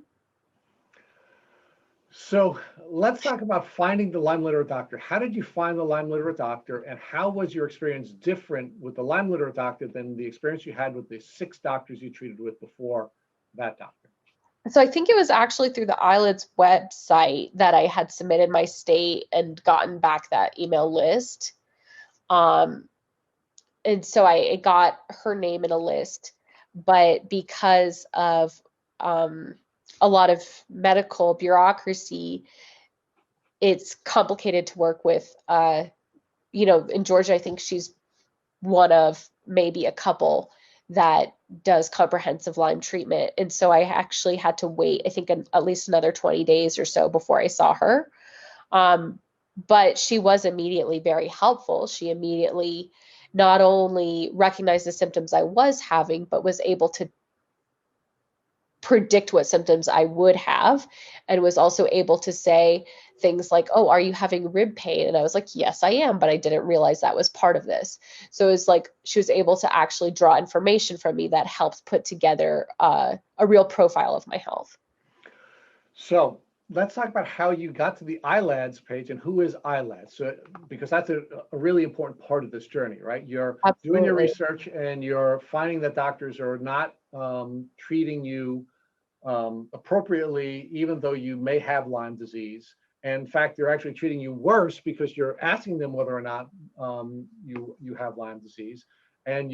So let's talk about finding the Lyme litter doctor. How did you find the Lyme litter doctor, and how was your experience different with the Lyme litter doctor than the experience you had with the 6 doctors you treated with before that doctor? So I think it was actually through the Eyelids website that I had submitted my state and gotten back that email list. And so I got her name in a list. but because of a lot of medical bureaucracy, it's complicated to work with. In Georgia, I think she's one of maybe a couple that does comprehensive Lyme treatment. And so I actually had to wait, I think, at least another 20 days or so before I saw her. But she was immediately very helpful. She immediately not only recognized the symptoms I was having, but was able to predict what symptoms I would have, and was also able to say things like, "Oh, are you having rib pain?" And I was like, "Yes, I am," but I didn't realize that was part of this. So it was like she was able to actually draw information from me that helped put together a real profile of my health. So let's talk about how you got to the iLads page and who is iLads. So, because that's a really important part of this journey, right? You're doing your research and you're finding that doctors are not treating you appropriately, even though you may have Lyme disease. And in fact, they're actually treating you worse because you're asking them whether or not you have Lyme disease. And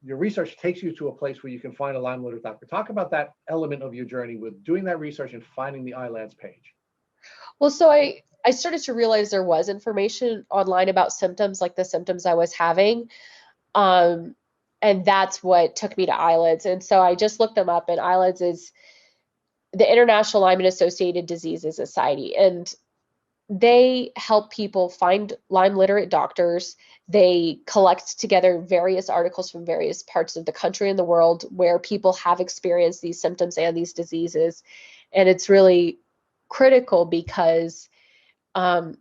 your research takes you to a place where you can find a Lyme literate doctor. Talk about that element of your journey with doing that research and finding the iLads page. Well, so I started to realize there was information online about symptoms, like the symptoms I was having. And that's what took me to iLads. And so I just looked them up, and iLads is the International Lyme and Associated Diseases Society. And they help people find Lyme literate doctors. They collect together various articles from various parts of the country and the world where people have experienced these symptoms and these diseases. And it's really critical because, like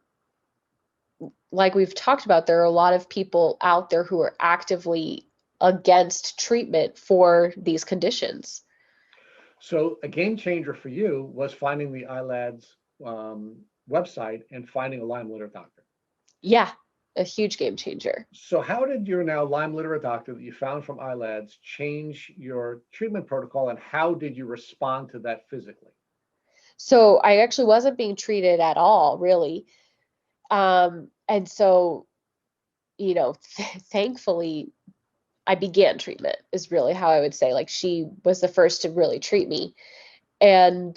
we've talked about, there are a lot of people out there who are actively against treatment for these conditions. So a game changer for you was finding the iLads website and finding a Lyme literate doctor. Yeah, a huge game changer. So how did your now Lyme literate doctor that you found from iLads change your treatment protocol, and how did you respond to that physically? So I actually wasn't being treated at all, really. And so, thankfully, I began treatment is really how I would say. Like, she was the first to really treat me. And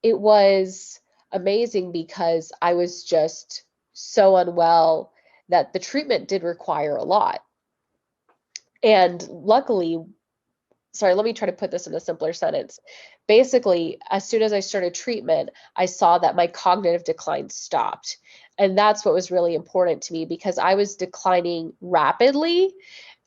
it was amazing because I was just so unwell that the treatment did require a lot. And luckily, sorry, let me try to put this in a simpler sentence. Basically, as soon as I started treatment, I saw that my cognitive decline stopped. And that's what was really important to me, because I was declining rapidly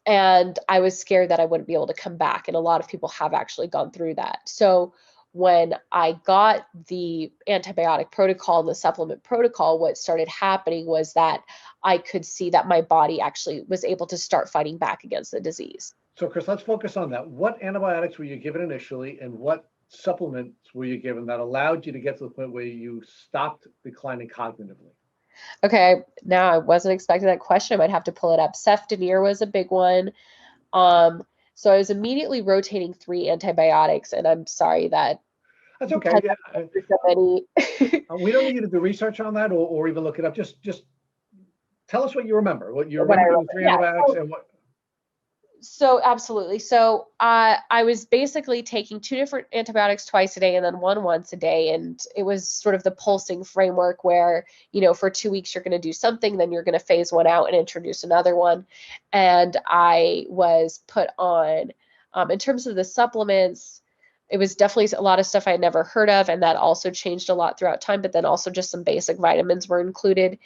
and I was scared that I wouldn't be able to come back. And a lot of people have actually gone through that. So when I got the antibiotic protocol and the supplement protocol, what started happening was that I could see that my body actually was able to start fighting back against the disease. So Chris, let's focus on that. What antibiotics were you given initially, and what supplements were you given that allowed you to get to the point where you stopped declining cognitively? Okay, now I wasn't expecting that question. I might have to pull it up. Cefdinir was a big one. So I was immediately rotating 3 antibiotics, and I'm sorry that That's okay. Yeah. so many. We don't need you to do research on that or even look it up. Just tell us what you remember. What you What I remember, the 3 antibiotics Yeah. and what. So absolutely. So I was basically taking 2 different antibiotics twice a day and then one once a day. And it was sort of the pulsing framework where, for 2 weeks, you're going to do something, then you're going to phase one out and introduce another one. And I was put on, in terms of the supplements, it was definitely a lot of stuff I had never heard of. And that also changed a lot throughout time. But then also just some basic vitamins were included.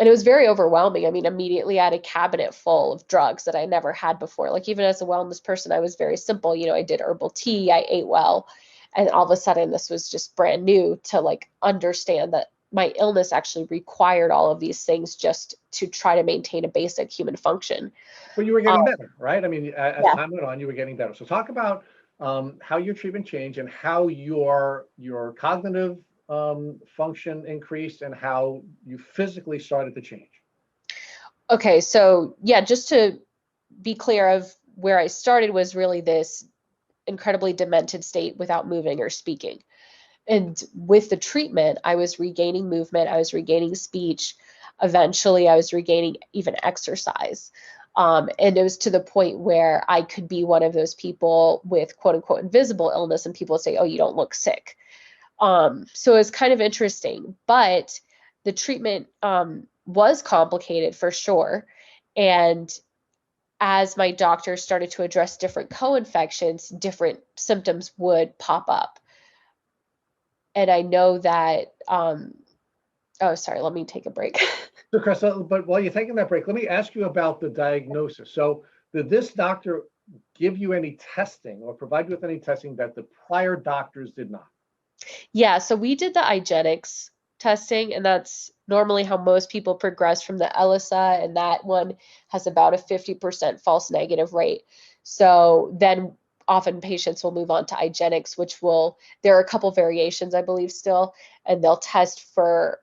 And it was very overwhelming. I mean, immediately I had a cabinet full of drugs that I never had before. Like, even as a wellness person, I was very simple. I did herbal tea, I ate well. And all of a sudden, this was just brand new to understand that my illness actually required all of these things just to try to maintain a basic human function. But you were getting better, right? I mean, as Yeah. time went on, you were getting better. So talk about how your treatment changed and how your cognitive function increased and how you physically started to change. Okay, so yeah, just to be clear, of where I started was really this incredibly demented state without moving or speaking. And with the treatment, I was regaining movement, I was regaining speech. Eventually, I was regaining even exercise. And it was to the point where I could be one of those people with quote unquote invisible illness, and people would say, oh, you don't look sick. So it's kind of interesting, but the treatment was complicated for sure. And as my doctor started to address different co-infections, different symptoms would pop up. And I know that, oh, sorry, let me take a break. So, Chris, but while you're taking that break, let me ask you about the diagnosis. So, did this doctor give you any testing or provide you with any testing that the prior doctors did not? Yeah, so we did the IGeneX testing, and that's normally how most people progress from the ELISA, and that one has about a 50% false negative rate. So then often patients will move on to IGeneX, which will, there are a couple variations, I believe, still, and they'll test for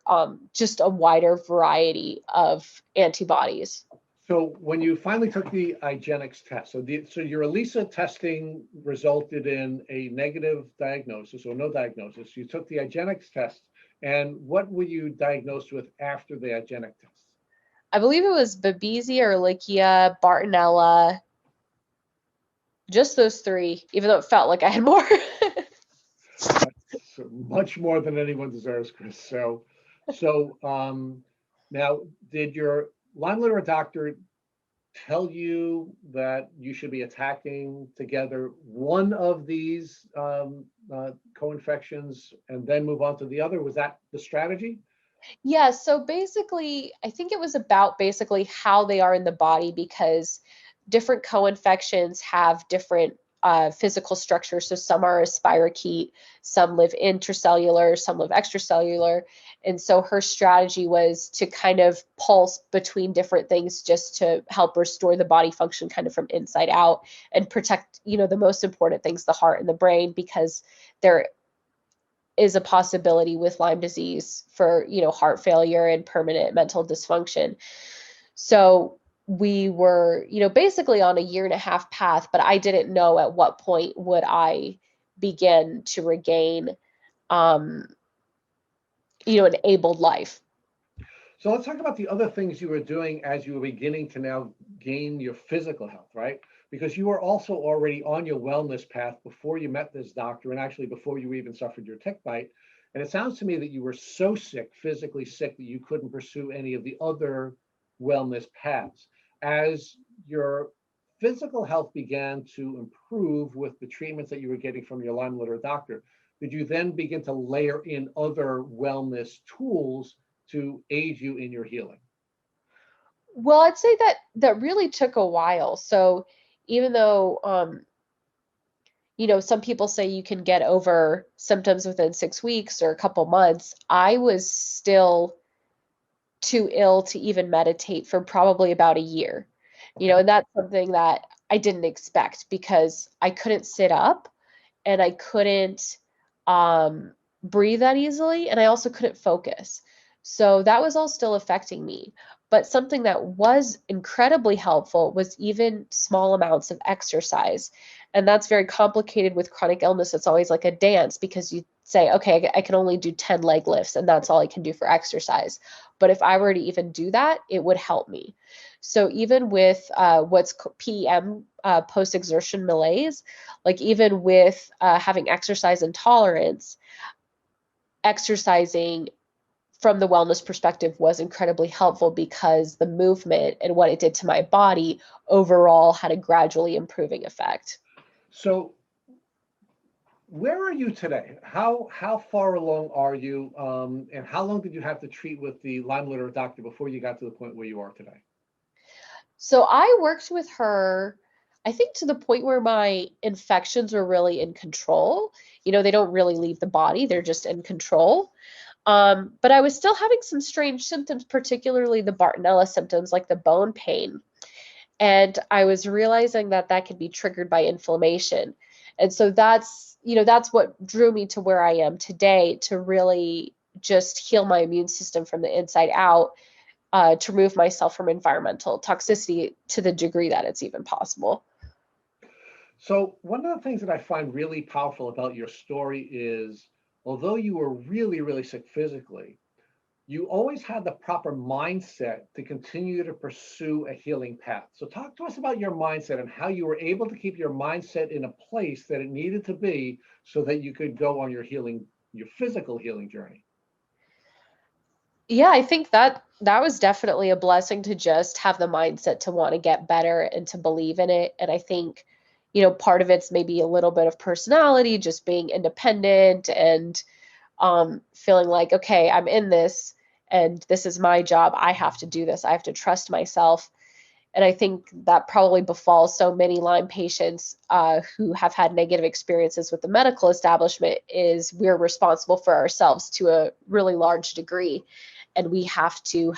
just a wider variety of antibodies. So when you finally took the IGeneX test, so your ELISA testing resulted in a negative diagnosis or no diagnosis. You took the IGeneX test, and what were you diagnosed with after the IGeneX test? I believe it was Babesia, Ehrlichia, Bartonella, just those three, even though it felt like I had more. So much more than anyone deserves, Chris. So now, did your Lyme litter doctor tell you that you should be attacking together one of these co-infections and then move on to the other? Was that the strategy? Yeah, so basically, I think it was about basically how they are in the body, because different co-infections have different physical structures. So some are a spirochete, some live intracellular, some live extracellular. And so her strategy was to kind of pulse between different things just to help restore the body function kind of from inside out and protect, the most important things, the heart and the brain, because there is a possibility with Lyme disease for, heart failure and permanent mental dysfunction. So we were, basically on a 1.5 year path, but I didn't know at what point would I begin to regain, an abled life. So let's talk about the other things you were doing as you were beginning to now gain your physical health, right? Because you were also already on your wellness path before you met this doctor, and actually before you even suffered your tick bite. And it sounds to me that you were so sick, physically sick, that you couldn't pursue any of the other wellness paths. As your physical health began to improve with the treatments that you were getting from your Lyme litter doctor, did you then begin to layer in other wellness tools to aid you in your healing? Well, I'd say that really took a while. So even though, some people say you can get over symptoms within 6 weeks or a couple months, I was still too ill to even meditate for probably about a year. Okay. And that's something that I didn't expect, because I couldn't sit up and I couldn't breathe that easily, and I also couldn't focus. So that was all still affecting me. But something that was incredibly helpful was even small amounts of exercise. And that's very complicated with chronic illness. It's always like a dance, because you say, okay, I can only do 10 leg lifts, and that's all I can do for exercise. But if I were to even do that, it would help me. So even with what's PEM, post-exertion malaise, like even with having exercise intolerance, exercising from the wellness perspective was incredibly helpful, because the movement and what it did to my body overall had a gradually improving effect. So where are you today? How far along are you? And how long did you have to treat with the Lyme litter doctor before you got to the point where you are today? So I worked with her, I think, to the point where my infections were really in control. They don't really leave the body, they're just in control. But I was still having some strange symptoms, particularly the Bartonella symptoms, like the bone pain. And I was realizing that that could be triggered by inflammation. And so that's what drew me to where I am today, to really just heal my immune system from the inside out, to remove myself from environmental toxicity to the degree that it's even possible. So one of the things that I find really powerful about your story is, although you were really, really sick physically, you always had the proper mindset to continue to pursue a healing path. So talk to us about your mindset and how you were able to keep your mindset in a place that it needed to be so that you could go on your healing, your physical healing journey. Yeah, I think that was definitely a blessing to just have the mindset to want to get better and to believe in it. And I think, part of it's maybe a little bit of personality, just being independent and feeling like, okay, I'm in this and this is my job. I have to do this. I have to trust myself. And I think that probably befalls so many Lyme patients who have had negative experiences with the medical establishment is we're responsible for ourselves to a really large degree. And we have to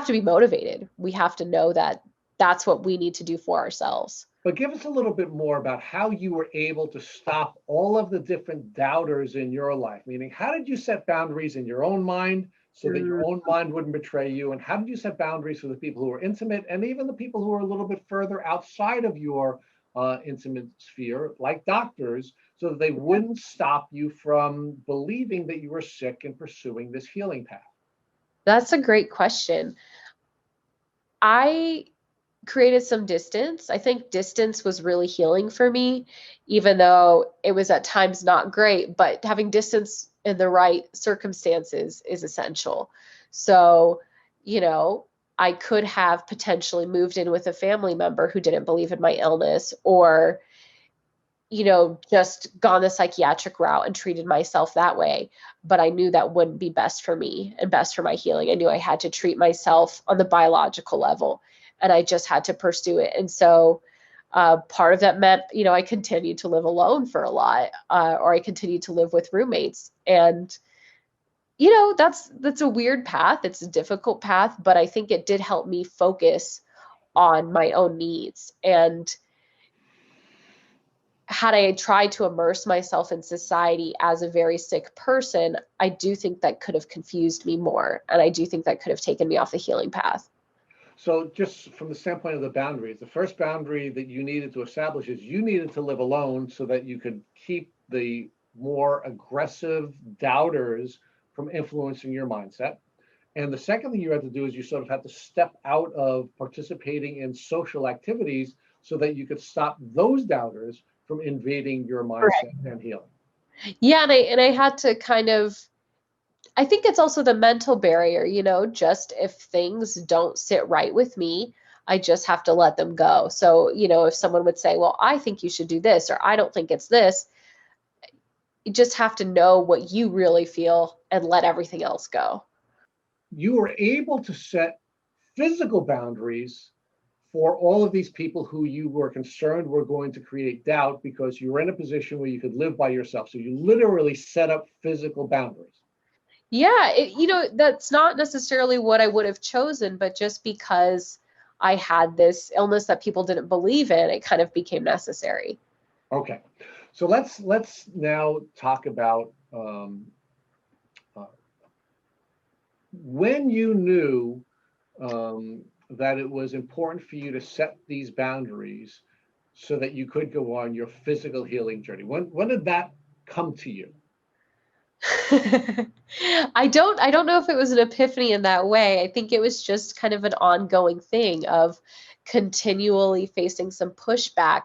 be motivated. We have to know that that's what we need to do for ourselves. But give us a little bit more about how you were able to stop all of the different doubters in your life. Meaning, how did you set boundaries in your own mind so that your own mind wouldn't betray you? And how did you set boundaries for the people who were intimate and even the people who are a little bit further outside of your intimate sphere, like doctors, so that they wouldn't stop you from believing that you were sick and pursuing this healing path? That's a great question. I created some distance. I think distance was really healing for me, even though it was at times not great, but having distance in the right circumstances is essential. So, I could have potentially moved in with a family member who didn't believe in my illness, or just gone the psychiatric route and treated myself that way. But I knew that wouldn't be best for me and best for my healing. I knew I had to treat myself on the biological level and I just had to pursue it. And so part of that meant, I continued to live alone for a lot, or I continued to live with roommates. And, that's a weird path. It's a difficult path, but I think it did help me focus on my own needs. And had I tried to immerse myself in society as a very sick person, I do think that could have confused me more. And I do think that could have taken me off the healing path. So just from the standpoint of the boundaries, the first boundary that you needed to establish is you needed to live alone so that you could keep the more aggressive doubters from influencing your mindset. And the second thing you had to do is you sort of had to step out of participating in social activities so that you could stop those doubters from invading your mindset and healing. Yeah, and I had to I think it's also the mental barrier, just if things don't sit right with me, I just have to let them go. So, if someone would say, well, I think you should do this, or I don't think it's this, you just have to know what you really feel and let everything else go. You were able to set physical boundaries for all of these people who you were concerned were going to create doubt because you were in a position where you could live by yourself. So you literally set up physical boundaries. Yeah, that's not necessarily what I would have chosen, but just because I had this illness that people didn't believe in, it kind of became necessary. Okay, so let's now talk about when you knew that it was important for you to set these boundaries so that you could go on your physical healing journey. When did that come to you? I don't know if it was an epiphany in that way. I think it was just kind of an ongoing thing of continually facing some pushback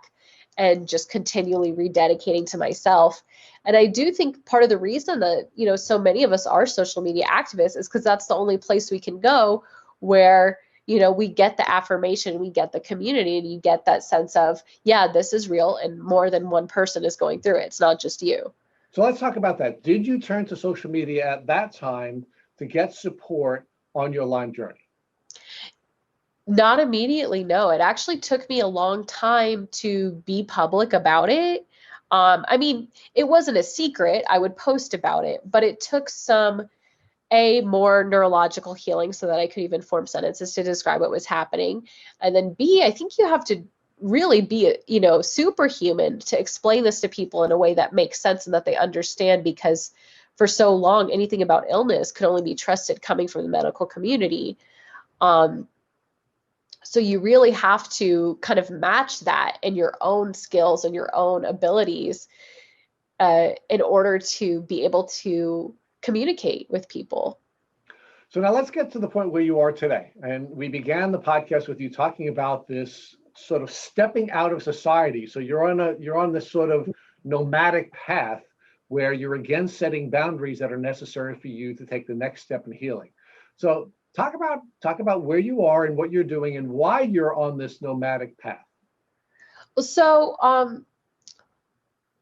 and just continually rededicating to myself. And I do think part of the reason that, so many of us are social media activists is because that's the only place we can go where, we get the affirmation, we get the community, and you get that sense of, yeah, this is real and more than one person is going through it. It's not just you. So let's talk about that. Did you turn to social media at that time to get support on your Lyme journey? Not immediately, no. It actually took me a long time to be public about it. I mean, it wasn't a secret. I would post about it, but it took some more neurological healing so that I could even form sentences to describe what was happening. And then B, I think you have to really be, superhuman to explain this to people in a way that makes sense and that they understand, because for so long, anything about illness could only be trusted coming from the medical community. So you really have to kind of match that in your own skills and your own abilities in order to be able to communicate with people. So now let's get to the point where you are today. And we began the podcast with you talking about this sort of stepping out of society. So you're on this sort of nomadic path where you're again setting boundaries that are necessary for you to take the next step in healing. So talk about where you are and what you're doing and why you're on this nomadic path. So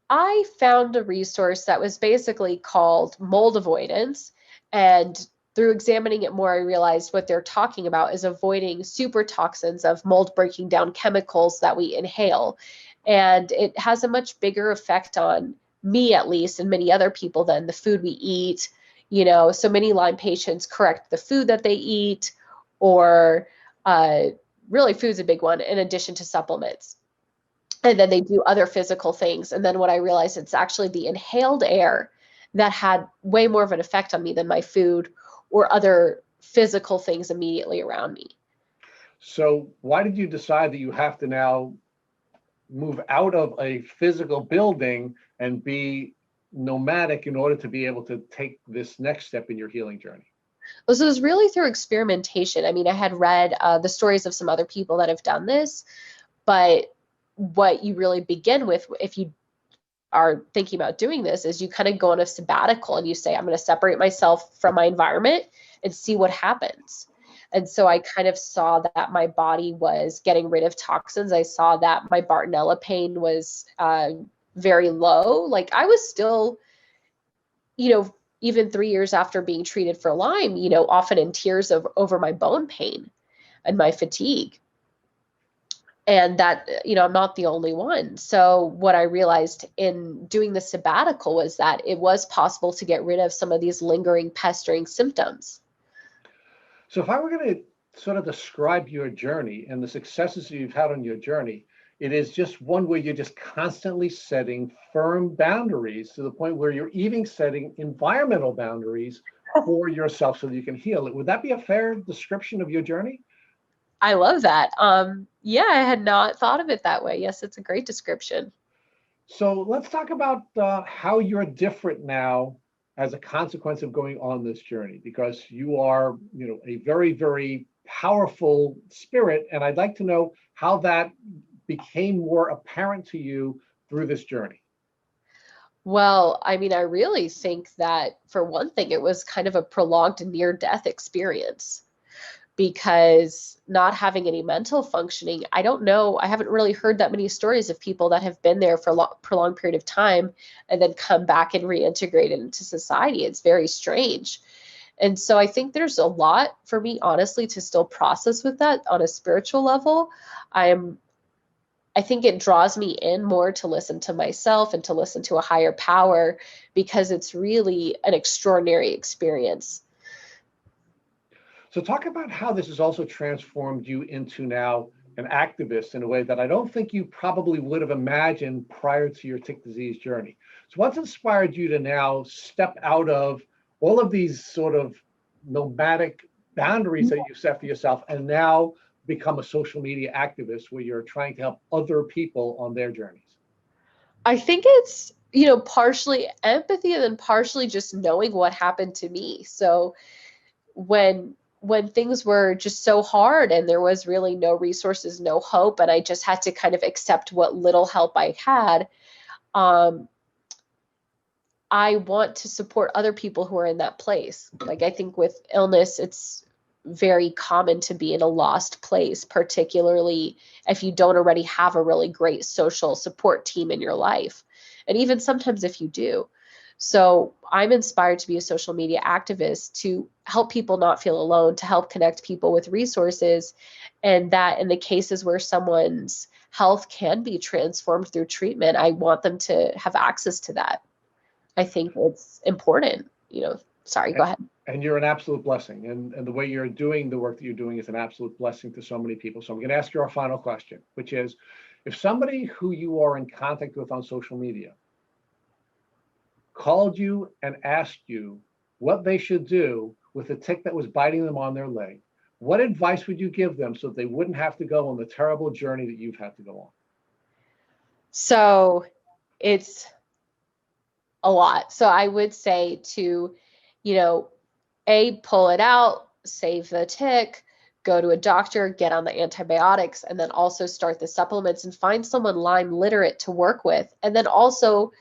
I found a resource that was basically called mold avoidance, and through examining it more, I realized what they're talking about is avoiding super toxins of mold breaking down chemicals that we inhale. And it has a much bigger effect on me, at least, and many other people than the food we eat. So many Lyme patients correct the food that they eat, or really food's a big one, in addition to supplements. And then they do other physical things. And then what I realized, it's actually the inhaled air that had way more of an effect on me than my food or other physical things immediately around me. So why did you decide that you have to now move out of a physical building and be nomadic in order to be able to take this next step in your healing journey? Well, so it was really through experimentation. I mean, I had read the stories of some other people that have done this, but what you really begin with, if you are thinking about doing this, is you kind of go on a sabbatical and you say, I'm going to separate myself from my environment and see what happens. And so I kind of saw that my body was getting rid of toxins. I saw that my Bartonella pain was very low. Like I was still, even 3 years after being treated for Lyme, often in tears over my bone pain and my fatigue. And that, I'm not the only one. So what I realized in doing the sabbatical was that it was possible to get rid of some of these lingering, pestering symptoms. So if I were going to sort of describe your journey and the successes you've had on your journey, it is just one where you're just constantly setting firm boundaries to the point where you're even setting environmental boundaries for yourself so that you can heal it. Would that be a fair description of your journey? I love that. Yeah, I had not thought of it that way. Yes, it's a great description. So let's talk about how you're different now as a consequence of going on this journey, because you are, a very, very powerful spirit. And I'd like to know how that became more apparent to you through this journey. Well, I mean, I really think that for one thing, it was kind of a prolonged near-death experience, because not having any mental functioning, I don't know, I haven't really heard that many stories of people that have been there for a prolonged period of time and then come back and reintegrate into society. It's very strange. And so I think there's a lot for me, honestly, to still process with that on a spiritual level. I think it draws me in more to listen to myself and to listen to a higher power, because it's really an extraordinary experience. So talk about how this has also transformed you into now an activist in a way that I don't think you probably would have imagined prior to your tick disease journey. So what's inspired you to now step out of all of these sort of nomadic boundaries that you set for yourself and now become a social media activist where you're trying to help other people on their journeys? I think it's, partially empathy and then partially just knowing what happened to me. So when things were just so hard and there was really no resources, no hope, and I just had to kind of accept what little help I had, I want to support other people who are in that place. Like, I think with illness, it's very common to be in a lost place, particularly if you don't already have a really great social support team in your life. And even sometimes if you do. So I'm inspired to be a social media activist to help people not feel alone, to help connect people with resources, and that in the cases where someone's health can be transformed through treatment, I want them to have access to that. I think it's important, sorry, go ahead. And you're an absolute blessing. And the way you're doing the work that you're doing is an absolute blessing to so many people. So I'm going to ask you our final question, which is, if somebody who you are in contact with on social media called you and asked you what they should do with a tick that was biting them on their leg, what advice would you give them so that they wouldn't have to go on the terrible journey that you've had to go on? So it's a lot. So I would say to pull it out, save the tick, go to a doctor, get on the antibiotics, and then also start the supplements and find someone Lyme literate to work with. And then also,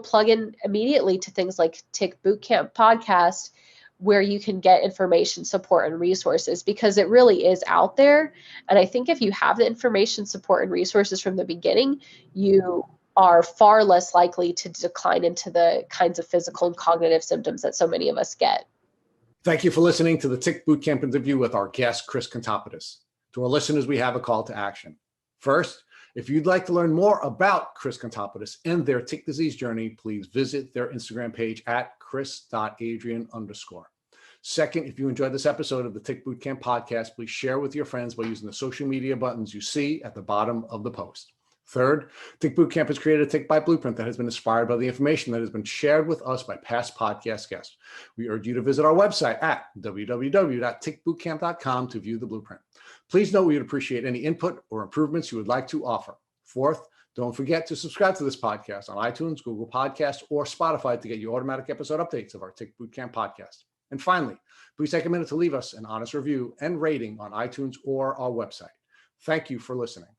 plug in immediately to things like Tick Bootcamp podcast, where you can get information, support, and resources, because it really is out there. And I think if you have the information, support, and resources from the beginning, you are far less likely to decline into the kinds of physical and cognitive symptoms that so many of us get. Thank you for listening to the Tick Bootcamp interview with our guest, Chris Kontopidis. To our listeners, we have a call to action. First, if you'd like to learn more about Chris Kontopidis and their tick disease journey, please visit their Instagram page at chris.adrian_. Second, if you enjoyed this episode of the Tick Bootcamp podcast, please share with your friends by using the social media buttons you see at the bottom of the post. Third, Tick Bootcamp has created a Tick Bite Blueprint that has been inspired by the information that has been shared with us by past podcast guests. We urge you to visit our website at www.tickbootcamp.com to view the blueprint. Please note we would appreciate any input or improvements you would like to offer. Fourth, don't forget to subscribe to this podcast on iTunes, Google Podcasts, or Spotify to get your automatic episode updates of our Tick Bootcamp podcast. And finally, please take a minute to leave us an honest review and rating on iTunes or our website. Thank you for listening.